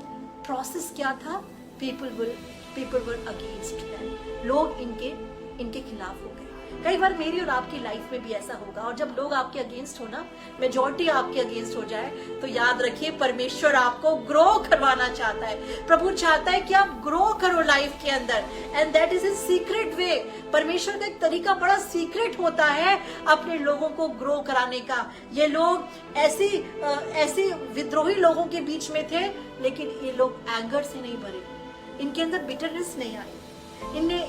प्रोसेस क्या था? people were against them. लोग इनके खिलाफ हो गए। कई बार मेरी और आपकी लाइफ में भी ऐसा होगा, और जब लोग आपके अगेंस्ट हो ना, मेजॉरिटी आपके अगेंस्ट हो जाए, तो याद रखिए परमेश्वर आपको ग्रो करवाना चाहता है। प्रभु चाहता है कि आप ग्रो करो लाइफ के अंदर, and that is a secret वे। परमेश्वर का एक तरीका बड़ा सीक्रेट होता है अपने लोगों को ग्रो कराने का। ये लोग ऐसी विद्रोही लोगों के बीच में थे, लेकिन ये लोग एंगर से नहीं भरे, इनके अंदर बिटरनेस नहीं आई,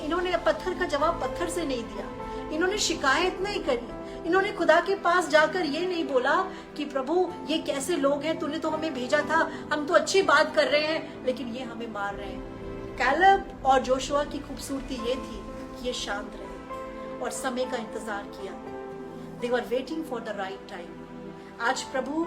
इन्होंने पत्थर का जवाब पत्थर से नहीं दिया, इन्होंने शिकायत नहीं करी, इन्होंने खुदा के पास जाकर ये नहीं बोला कि प्रभु ये कैसे लोग हैं, तूने तो हमें भेजा था, हम तो अच्छी बात कर रहे हैं लेकिन ये हमें मार रहे हैं। कैलेब और जोशुआ की खूबसूरती ये थी कि ये शांत रहे और समय का इंतजार किया। They were waiting for the right time. आज प्रभु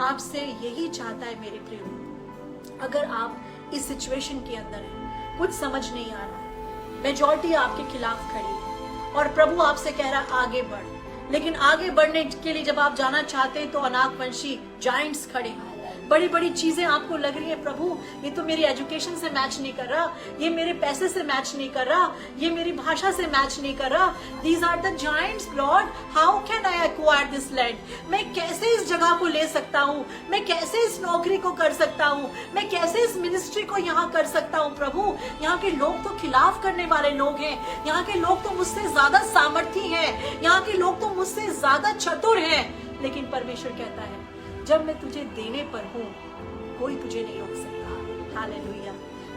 आपसे यही चाहता है मेरे प्रियो, अगर आप इस सिचुएशन के अंदर हैं, कुछ समझ नहीं आ रहा, मेजॉरिटी आपके खिलाफ खड़ी है और प्रभु आपसे कह रहा आगे बढ़, लेकिन आगे बढ़ने के लिए जब आप जाना चाहते हैं तो अनाकवंशी जायंट्स खड़े हैं, बड़ी बड़ी चीजें आपको लग रही है, प्रभु ये तो मेरी एजुकेशन से मैच नहीं कर रहा, ये मेरे पैसे से मैच नहीं कर रहा, ये मेरी भाषा से मैच नहीं कर रहा। These are the giants, Lord. How can I acquire this land? मैं कैसे इस जगह को ले सकता हूँ, मैं कैसे इस नौकरी को कर सकता हूँ, मैं कैसे इस मिनिस्ट्री को यहाँ कर सकता हूँ। प्रभु यहाँ के लोग तो खिलाफ करने वाले लोग हैं, यहाँ के लोग तो मुझसे ज्यादा सामर्थी हैं, यहाँ के लोग तो मुझसे ज्यादा चतुर हैं, लेकिन परमेश्वर कहता है जब मैं तुझे देने पर हूँ कोई तुझे नहीं रोक सकता। हालेलुया।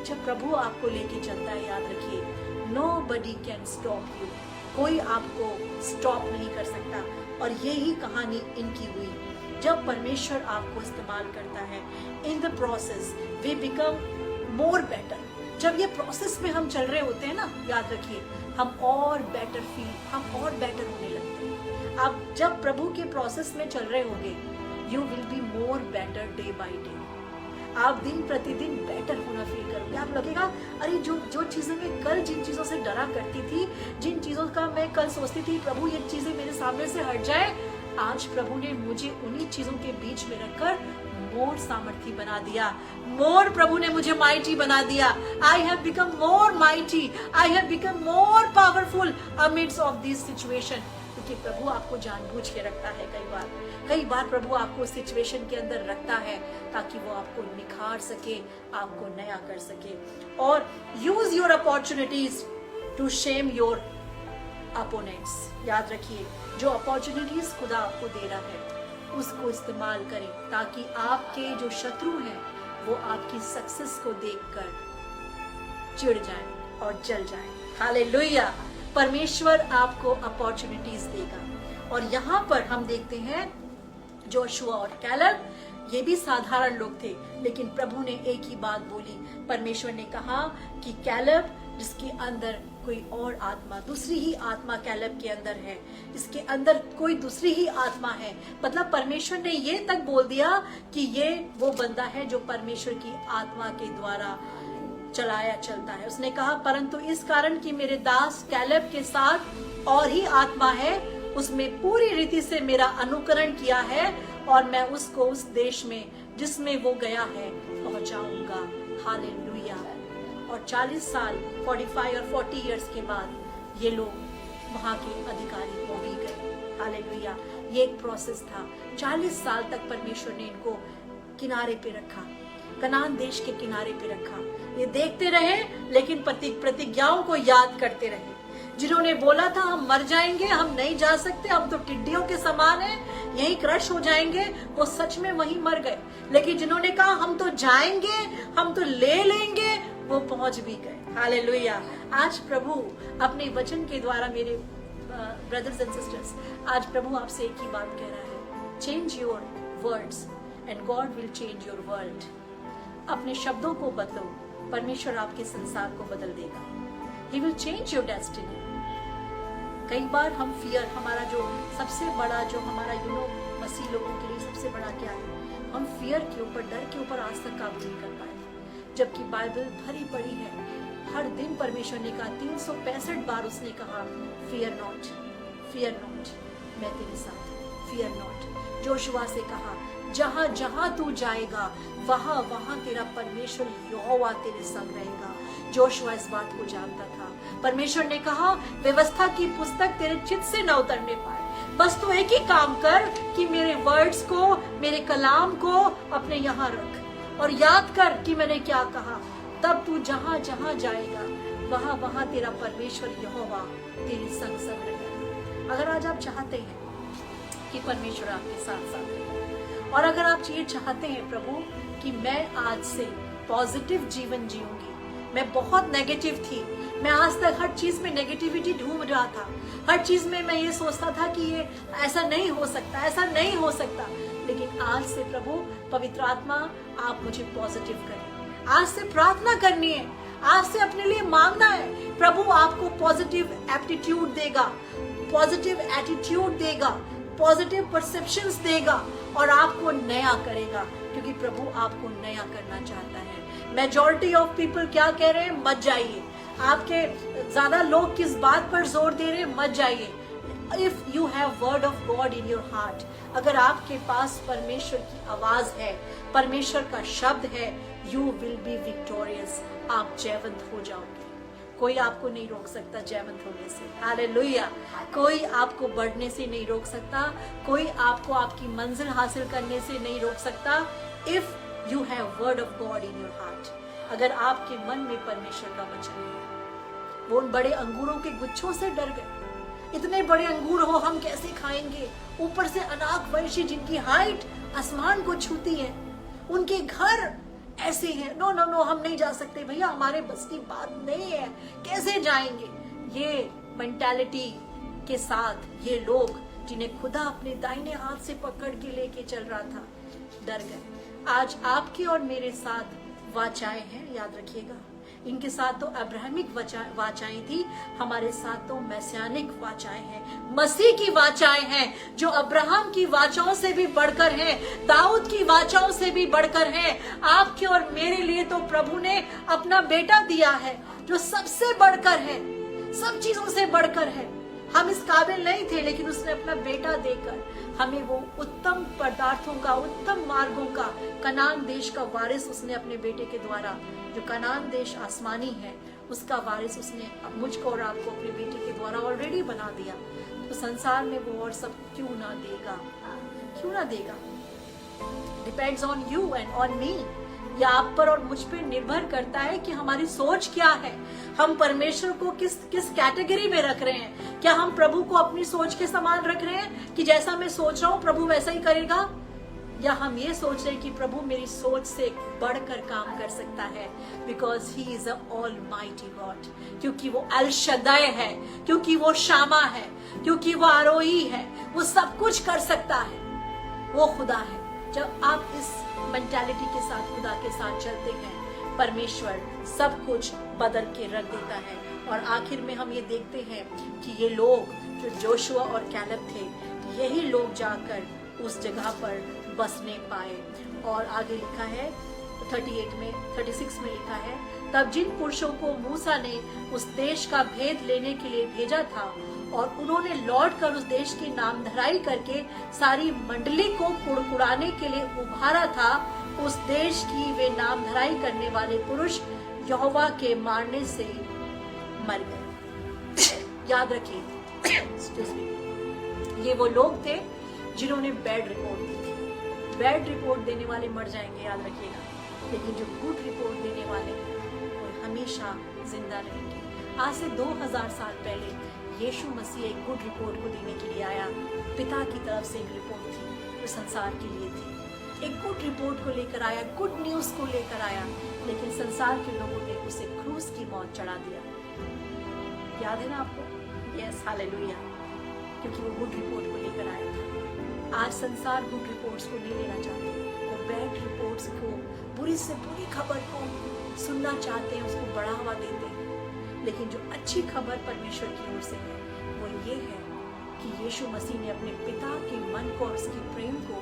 जब प्रभु आपको लेके चलता है, याद रखिए, nobody can stop you, कोई आपको स्टॉप नहीं कर सकता। और यही कहानी इनकी हुई, जब परमेश्वर आपको इस्तेमाल करता है, in the process we become more better. जब ये प्रोसेस में हम चल रहे होते हैं ना, याद रखिए, हम और बेटर फील, हम और बेटर होने लगते हैं। आप जब प्रभु के प्रोसेस में चल रहे होंगे, you will be more better day by day. आप दिन प्रतिदिन बेटर होना फील करोगे। आप लगेगा अरे जो चीजें मैं कल जिन चीजों से डरा करती थी, जिन चीजों का मैं कल सोचती थी प्रभु ये चीजें मेरे सामने से हट जाए, आज प्रभु ने मुझे उन्हीं चीजों के बीच में रखकर मोर सामर्थी बना दिया, मोर प्रभु ने मुझे माइटी बना दिया। I have become more mighty, I have become more powerful amidst of this situation. क्योंकि प्रभु आपको जानबूझ के रखता है, कई बार प्रभु आपको सिचुएशन के अंदर रखता है ताकि वो आपको निखार सके, आपको नया कर सके। और use your opportunities to shame your opponents. याद रखिए, जो अपॉर्चुनिटीज खुदा आपको दे रहा है उसको इस्तेमाल करें ताकि आपके जो शत्रु हैं वो आपकी सक्सेस को देखकर चिढ़ जाएं और जल जाएं। हालेलुया। परमेश्वर आपको अपॉर्चुनिटीज देगा। और यहाँ पर हम देखते हैं जोशुआ और कैलेब, ये भी साधारण लोग थे, लेकिन प्रभु ने एक ही बात बोली। परमेश्वर ने कहा कि कैलेब, जिसके अंदर कोई और आत्मा, दूसरी ही आत्मा कैलेब के अंदर है, इसके अंदर कोई दूसरी ही आत्मा है। मतलब परमेश्वर ने ये तक बोल दिया कि ये वो बंदा है जो परमेश्वर की आत्मा के द्वारा चलाया चलता है। उसने कहा, परंतु इस कारण कि मेरे दास कैलेब के साथ और ही आत्मा है, उसमें पूरी रीति से मेरा अनुकरण किया है और मैं उसको उस देश में जिसमें वो गया है पहुंचाऊंगा। हालेलुया। और 40 साल 45 और 40 इयर्स के बाद ये लोग वहां के अधिकारी हो भी गए। हालेलुया। ये एक प्रोसेस था। 40 साल तक परमेश्वर ने इनको किनारे पे रखा, कनान देश के किनारे पे रखा। ये देखते रहे, लेकिन प्रतिज्ञाओं को याद करते रहे। जिन्होंने बोला था हम मर जाएंगे, हम नहीं जा सकते, हम तो टिड्डियों के समान हैं, यही क्रश हो जाएंगे, वो सच में वहीं मर गए। लेकिन जिन्होंने कहा हम तो जाएंगे, हम तो ले लेंगे, वो पहुंच भी गए। हालेलुया। आज प्रभु अपने वचन के द्वारा, मेरे ब्रदर्स एंड सिस्टर्स, आज प्रभु आपसे एक ही बात कह रहा है, change your words and God will change your world. अपने शब्दों को बदलो, परमेश्वर आपके संसार को बदल देगा। He will change your destiny। कई बार हम फियर, हमारा जो सबसे बड़ा, जो हमारा मसीह लोगों के लिए सबसे बड़ा क्या है, हम फियर के ऊपर, डर के ऊपर आज तक काबू नहीं कर पाए। जबकि बाइबल भरी पड़ी है, हर दिन परमेश्वर ने कहा, 365 बार उसने कहा, फियर नॉट, फियर नॉट, मैं तेरे साथ हूं, फियर नॉट। जोशुआ से कहा, जहां जहां तू जाएगा वहां वहां तेरा परमेश्वर यहोवा तेरे संग रहेगा। जोशुआ इस बात को जानता था। परमेश्वर ने कहा, व्यवस्था की पुस्तक तेरे चित्त से न उतरने पाए, बस तू एक ही काम कर कि मेरे वर्ड्स को, मेरे कलाम को अपने यहाँ रख और याद कर कि मैंने क्या कहा। तब तू जहां जहां जाएगा वहां वहां तेरा परमेश्वर यहोवा तेरे संग संग रहेगा। अगर आज आप चाहते हैं कि परमेश्वर आपके साथ साथ रहे, और अगर आप ये चाहते हैं प्रभु कि मैं आज से पॉजिटिव जीवन जीऊंगी, मैं बहुत नेगेटिव थी। मैं आज तक हर चीज में नेगेटिविटी ढूंढ रहा था। हर चीज में मैं ये सोचता था कि ये ऐसा नहीं हो सकता, ऐसा नहीं हो सकता। लेकिन आज से प्रभु पवित्र आत्मा आप मुझे पॉजिटिव करें। आज से प्रार्थना करनी है, आज से अपने लिए मांगना है। प्रभु आपको पॉजिटिव एप्टीट्यूड देगा, पॉजिटिव एटीट्यूड देगा, पॉजिटिव परसेप्शंस देगा और आपको नया करेगा, क्योंकि प्रभु आपको नया करना चाहता है। मेजॉरिटी ऑफ पीपल क्या कह रहे हैं? मत जाइए। आपके ज्यादा लोग किस बात पर जोर दे रहे हैं? मत जाइए। If you have word of God in your heart, अगर आपके पास परमेश्वर की आवाज है, परमेश्वर का शब्द है, यू विल बी विक्टोरियस। आप जयवंत हो जाओगे। कोई आपको नहीं रोक सकता जयवंत होने से। हालेलुया। कोई आपको बढ़ने से नहीं रोक सकता, कोई आपको आपकी मंजिल हासिल करने से नहीं रोक सकता। If you have word of God in your heart, अगर आपके मन में परमेश्वर का वचन है। वो उन बड़े अंगूरों के गुच्छों से डर गए। इतने बड़े अंगूर हो, हम कैसे खाएंगे? ऊपर से अनाक वर्षी जिनकी हाइट आसमान को छूती है, उनके घर ऐसे हैं। नो नो नो, हम नहीं जा सकते भैया, हमारे बस की बात नहीं है, कैसे जाएंगे? ये मेंटालिटी के साथ ये लोग, जिन्हें खुदा अपने दाहिने हाथ से पकड़ के लेके चल रहा था, डर गए। आज आपके और मेरे साथ वाचाएं हैं, याद रखिएगा। इनके साथ तो अब्राहमिक वाचाएं थी, हमारे साथ तो मैसियानिक वाचाएं हैं, मसीह की वाचाएं हैं, जो अब्राहम की वाचाओं से भी बढ़कर हैं, दाऊद की वाचाओं से भी बढ़कर हैं। आपके और मेरे लिए तो प्रभु ने अपना बेटा दिया है, जो सबसे बढ़कर है, सब चीजों से बढ़कर है। हम इस काबिल नहीं थे, लेकिन उसने अपना बेटा देकर हमें वो उत्तम पदार्थों का, उत्तम मार्गों का, कनान देश का वारिस उसने अपने बेटे के द्वारा, जो कनान देश आसमानी है, उसका वारिस उसने मुझको और आपको अपने बेटे के द्वारा ऑलरेडी बना दिया। तो संसार में वो और सब क्यों ना देगा? क्यों ना देगा? Depends on you and on me. या आप पर और मुझ पर निर्भर करता है कि हमारी सोच क्या है। हम परमेश्वर को किस कैटेगरी में रख रहे हैं? क्या हम प्रभु को अपनी सोच के समान रख रहे हैं कि जैसा मैं सोच रहा हूँ प्रभु वैसा ही करेगा? या हम ये सोच रहे हैं कि प्रभु मेरी सोच से बढ़कर काम कर सकता है, because he is a almighty God, क्योंकि वो अल शद्दै है, क्योंकि वो शामा है, क्योंकि वो आरोही है, वो सब कुछ कर सकता है, वो खुदा है। जब आप इस मेंटालिटी के साथ, खुदा के साथ चलते हैं, परमेश्वर सब कुछ बदल के रख देता है। और आखिर में हम ये देखते हैं कि ये लोग जो जोशुआ और कैलेब थे, यही लोग जाकर उस जगह पर बसने पाए। और आगे लिखा है 36 में लिखा है, तब जिन पुरुषों को मूसा ने उस देश का भेद लेने के लिए भेजा था और उन्होंने लौटकर उस देश की नामधराई करके सारी मंडली को कुड़कुड़ाने के लिए उभारा था, उस देश की वे नामधराई करने वाले पुरुष यहोवा के मारने से मर गए। याद रखिए, ये वो लोग थे जिन्होंने बैड रिपोर्ट दी थी। बैड रिपोर्ट देने वाले मर जाएंगे, याद रखिएगा, लेकिन जो गुड रिपोर्ट देने वाले वो हमेशा जिंदा रहेंगे। आज से 2000 साल पहले यीशु मसीह एक गुड रिपोर्ट को देने के लिए आया। पिता की तरफ से एक रिपोर्ट थी जो संसार के लिए थी। एक गुड रिपोर्ट को लेकर आया, गुड न्यूज को लेकर आया, लेकिन संसार के लोगों ने उसे क्रूस की मौत चढ़ा दिया। याद है ना आपको? यस, हालेलुया, क्योंकि वो गुड रिपोर्ट को लेकर आया था। आज संसार गुड रिपोर्ट्स को नहीं लेना चाहते, वो बैड रिपोर्ट्स को, बुरी से बुरी खबर को सुनना चाहते हैं, उसको बढ़ावा देते हैं। लेकिन जो अच्छी खबर परमेश्वर की ओर से है वो ये है कि यीशु मसीह ने अपने पिता के मन को और उसके प्रेम को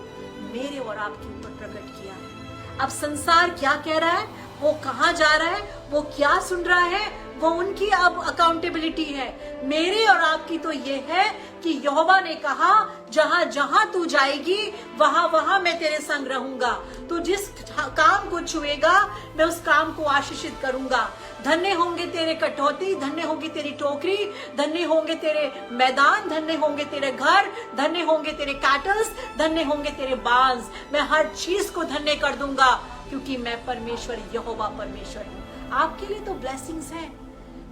मेरे और आपके ऊपर प्रकट किया है। अब संसार क्या कह रहा है, वो कहाँ जा रहा है, वो क्या सुन रहा है, वो उनकी अब अकाउंटेबिलिटी है। मेरी और आपकी तो ये है कि यहोवा ने कहा, जहां जहां तू जाएगी वहां वहां मैं तेरे संग रहूंगा। तू जिस काम को छुएगा मैं उस काम को आशीषित करूंगा। धन्य होंगे तेरे कटौती, धन्य होगी तेरी टोकरी, धन्य होंगे तेरे मैदान, धन्य होंगे तेरे घर, धन्य होंगे तेरे कैटल्स, धन्य होंगे तेरे बांस। मैं हर चीज को धन्य कर दूंगा, क्योंकि मैं परमेश्वर यहोवा परमेश्वर हूँ। आपके लिए तो ब्लेसिंग्स हैं,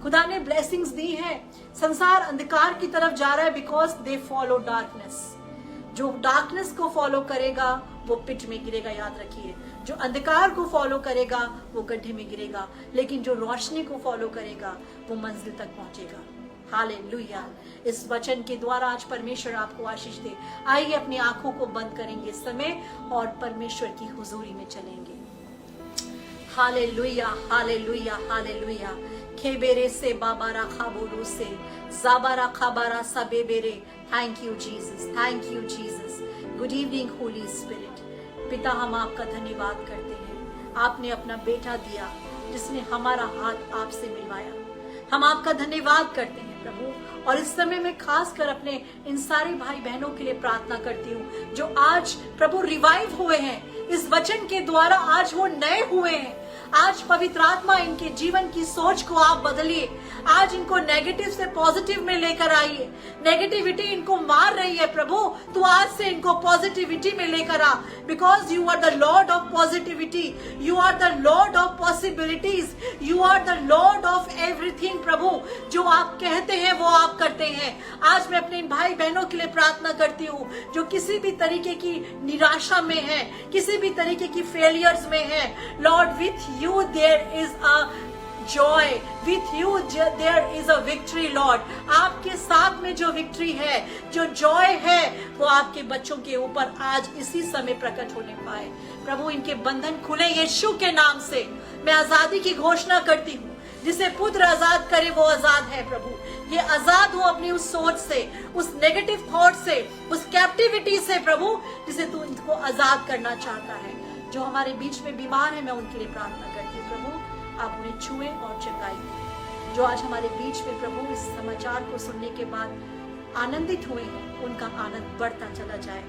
खुदा ने ब्लेसिंग्स दी है। संसार अंधकार की तरफ जा रहा है बिकॉज दे फॉलो डार्कनेस। जो डार्कनेस को फॉलो करेगा वो पिट में गिरेगा, याद रखिए। जो अंधकार को फॉलो करेगा वो गड्ढे में गिरेगा, लेकिन जो रोशनी को फॉलो करेगा वो मंजिल तक पहुंचेगा। हालेलुया। इस वचन के द्वारा आज परमेश्वर आपको आशीष दे। आइए अपनी आंखों को बंद करेंगे इस समय और परमेश्वर की हुजूरी में चलेंगे। Hallelujah, hallelujah, hallelujah. खेबेरे से बाबारा खाबोरो से जाबारा खाबारा सबेबेरे। Thank you Jesus, thank you Jesus. Good evening Holy Spirit. पिता, हम आपका धन्यवाद करते हैं, आपने अपना बेटा दिया जिसने हमारा हाथ आपसे मिलवाया। हम आपका धन्यवाद करते हैं प्रभु, और इस समय में खास कर अपने इन सारे भाई बहनों के लिए प्रार्थना करती हूँ जो आज प्रभु रिवाइव हुए हैं इस वचन के द्वारा, आज वो नए हुए हैं। आज पवित्र आत्मा इनके जीवन की सोच को आप बदलिए। आज इनको नेगेटिव से पॉजिटिव में लेकर आइए। नेगेटिविटी इनको मार रही है प्रभु, तो आज से इनको पॉजिटिविटी में लेकर आ, because you are the Lord of positivity, you are the Lord of possibilities, you are the Lord of everything. प्रभु, जो आप कहते हैं वो आप करते हैं। आज मैं अपने भाई बहनों के लिए प्रार्थना करती हूँ जो किसी भी तरीके की निराशा में है, किसी भी तरीके की फेलियर्स में है। Lord, with you there is a joy, with you there is a victory Lord। आपके साथ में जो विक्ट्री है, जो जॉय है, वो आपके बच्चों के ऊपर आज इसी समय प्रकट होने पाए। प्रभु, इनके बंधन खुले यीशु के नाम से। मैं आजादी की घोषणा करती हूँ। जिसे पुत्र आजाद करे वो आजाद है प्रभु। ये आजाद हो अपनी उस सोच से, उस नेगेटिव थॉट से, उस कैप्टिविटी से प्रभु, जिसे तू इनको आजाद करना चाहता है। जो हमारे बीच में बीमार है, मैं उनके लिए प्रार्थना करती हूँ प्रभु, आप उन्हें छुएं और चंगाई दें। जो आज हमारे बीच में प्रभु इस समाचार को सुनने के बाद आनंदित हुए हैं, उनका आनंद बढ़ता चला जाए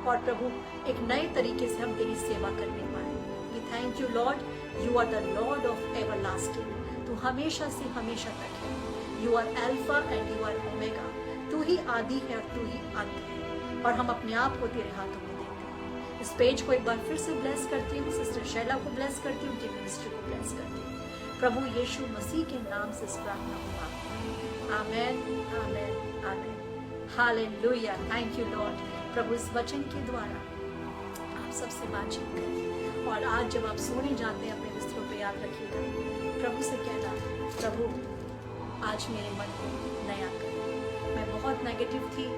और प्रभु एक नए तरीके से हम तेरी सेवा करने पाए। We thank you lord, you are the Lord of everlasting. तू हमेशा से हमेशा तक है। You are alpha and you are omega. तू ही आदि है और तू ही अंत है, और हम अपने आप को तेरे हाथों में इस पेज को एक बार फिर से ब्लेस करती हूँ। सिस्टर शैला को ब्लेस करती हूँ, उनके मिनिस्ट्री को ब्लेस करती हूँ। प्रभु यीशु मसीह के नाम से इस प्रार्थना को मांगते हैं। Amen, amen, amen. Hallelujah. Thank you Lord. प्रभु, इस वचन के द्वारा आप सबसे बातचीत करें, और आज जब आप सोने जाते हैं अपने बिस्तरों पे याद रखिएगा, प्रभु से कहना, प्रभु आज मेरे मन को नया कर। मैं बहुत नेगेटिव थी,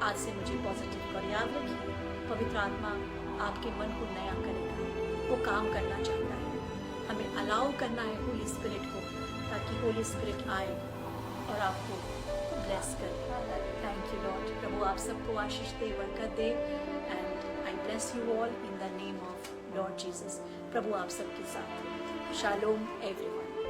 आज से मुझे पॉजिटिव कर। याद रखिए, पवित्र आत्मा आपके मन को नया करेगा। वो काम करना चाहता है, हमें अलाउ करना है होली स्पिरिट को, ताकि होली स्पिरिट आए और आपको ब्लेस करे। Thank you Lord. प्रभु आप सबको आशीष दे, बरकत दे, and I bless you all in the name of Lord Jesus. प्रभु आप सबके साथ। शालोम एवरीवन।